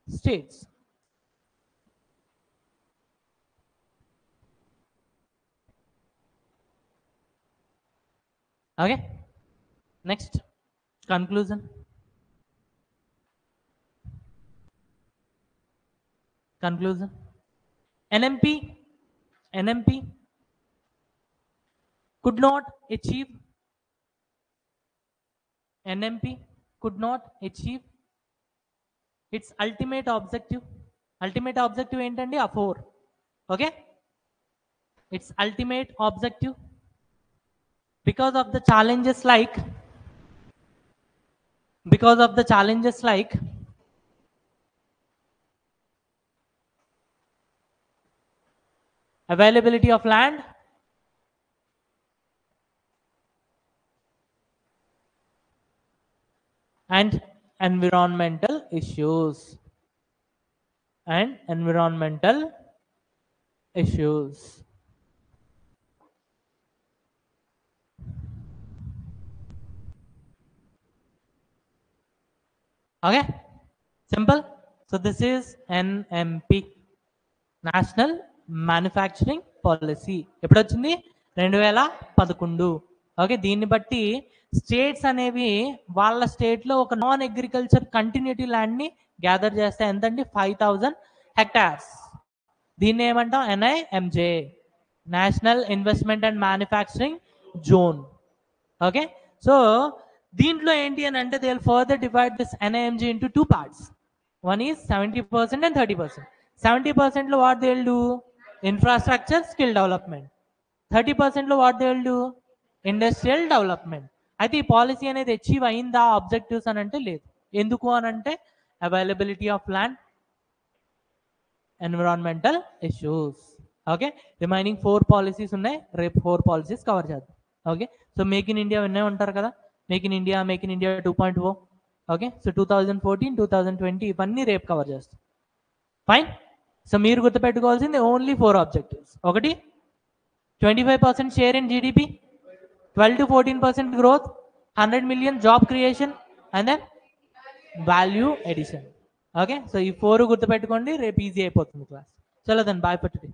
states. Okay, next, conclusion. NMP could not achieve its ultimate objective. ఏంటండి? ఆ 4. Okay, its ultimate objective because of the challenges like availability of land, and environmental issues. and environmental issues. Okay, simple. So this is NMP, national manufacturing policy. ఎప్పుడు వచ్చింది? 2011. Okay, దీన్ని బట్టి states అనేవి వాళ్ళ స్టేట్లో ఒక నాన్ అగ్రికల్చర్ కంటిన్యూటీ ల్యాండ్ని gather చేస్తే ఎంతండి? 5000 హెక్టార్స్. దీన్ని ఏమంటాం? NIMJ, national investment and manufacturing zone. Okay, so దీంట్లో ఏంటి అని అంటే they will further divide this NIMJ into 2 parts. One is 70% and 30%. 70% లో what they will do? Infrastructure skill development. 30% లో what they will do? Industrial development. అయితే ఈ policy అనేది achieve అయిందా ఆబ్జెక్టివ్స్ అని అంటే లేదు. ఎందుకు అని అంటే availability of land, environmental issues. Okay, remaining 4 policies ఉన్నాయి, రేపు 4 పాలసీస్ కవర్ చేద్దాం. Okay, so make in India విన్నే ఉంటారు కదా, make in India 2.0. Okay, so 2014, 2020 ఇవన్నీ రేపు కవర్ చేస్తాం. ఫైన్. సో మీరు గుర్తుపెట్టుకోవాల్సింది ఓన్లీ 4 ఆబ్జెక్టివ్స్. ఒకటి 25% share in GDP, 12 to 14% growth, 100 million job creation, and then value addition. Okay, so ఈ 4 గుర్తుపెట్టుకోండి, రేపు ఈజీ అయిపోతుంది క్లాస్. చలో దెన్ బాయ్ ఫర్ టుడే.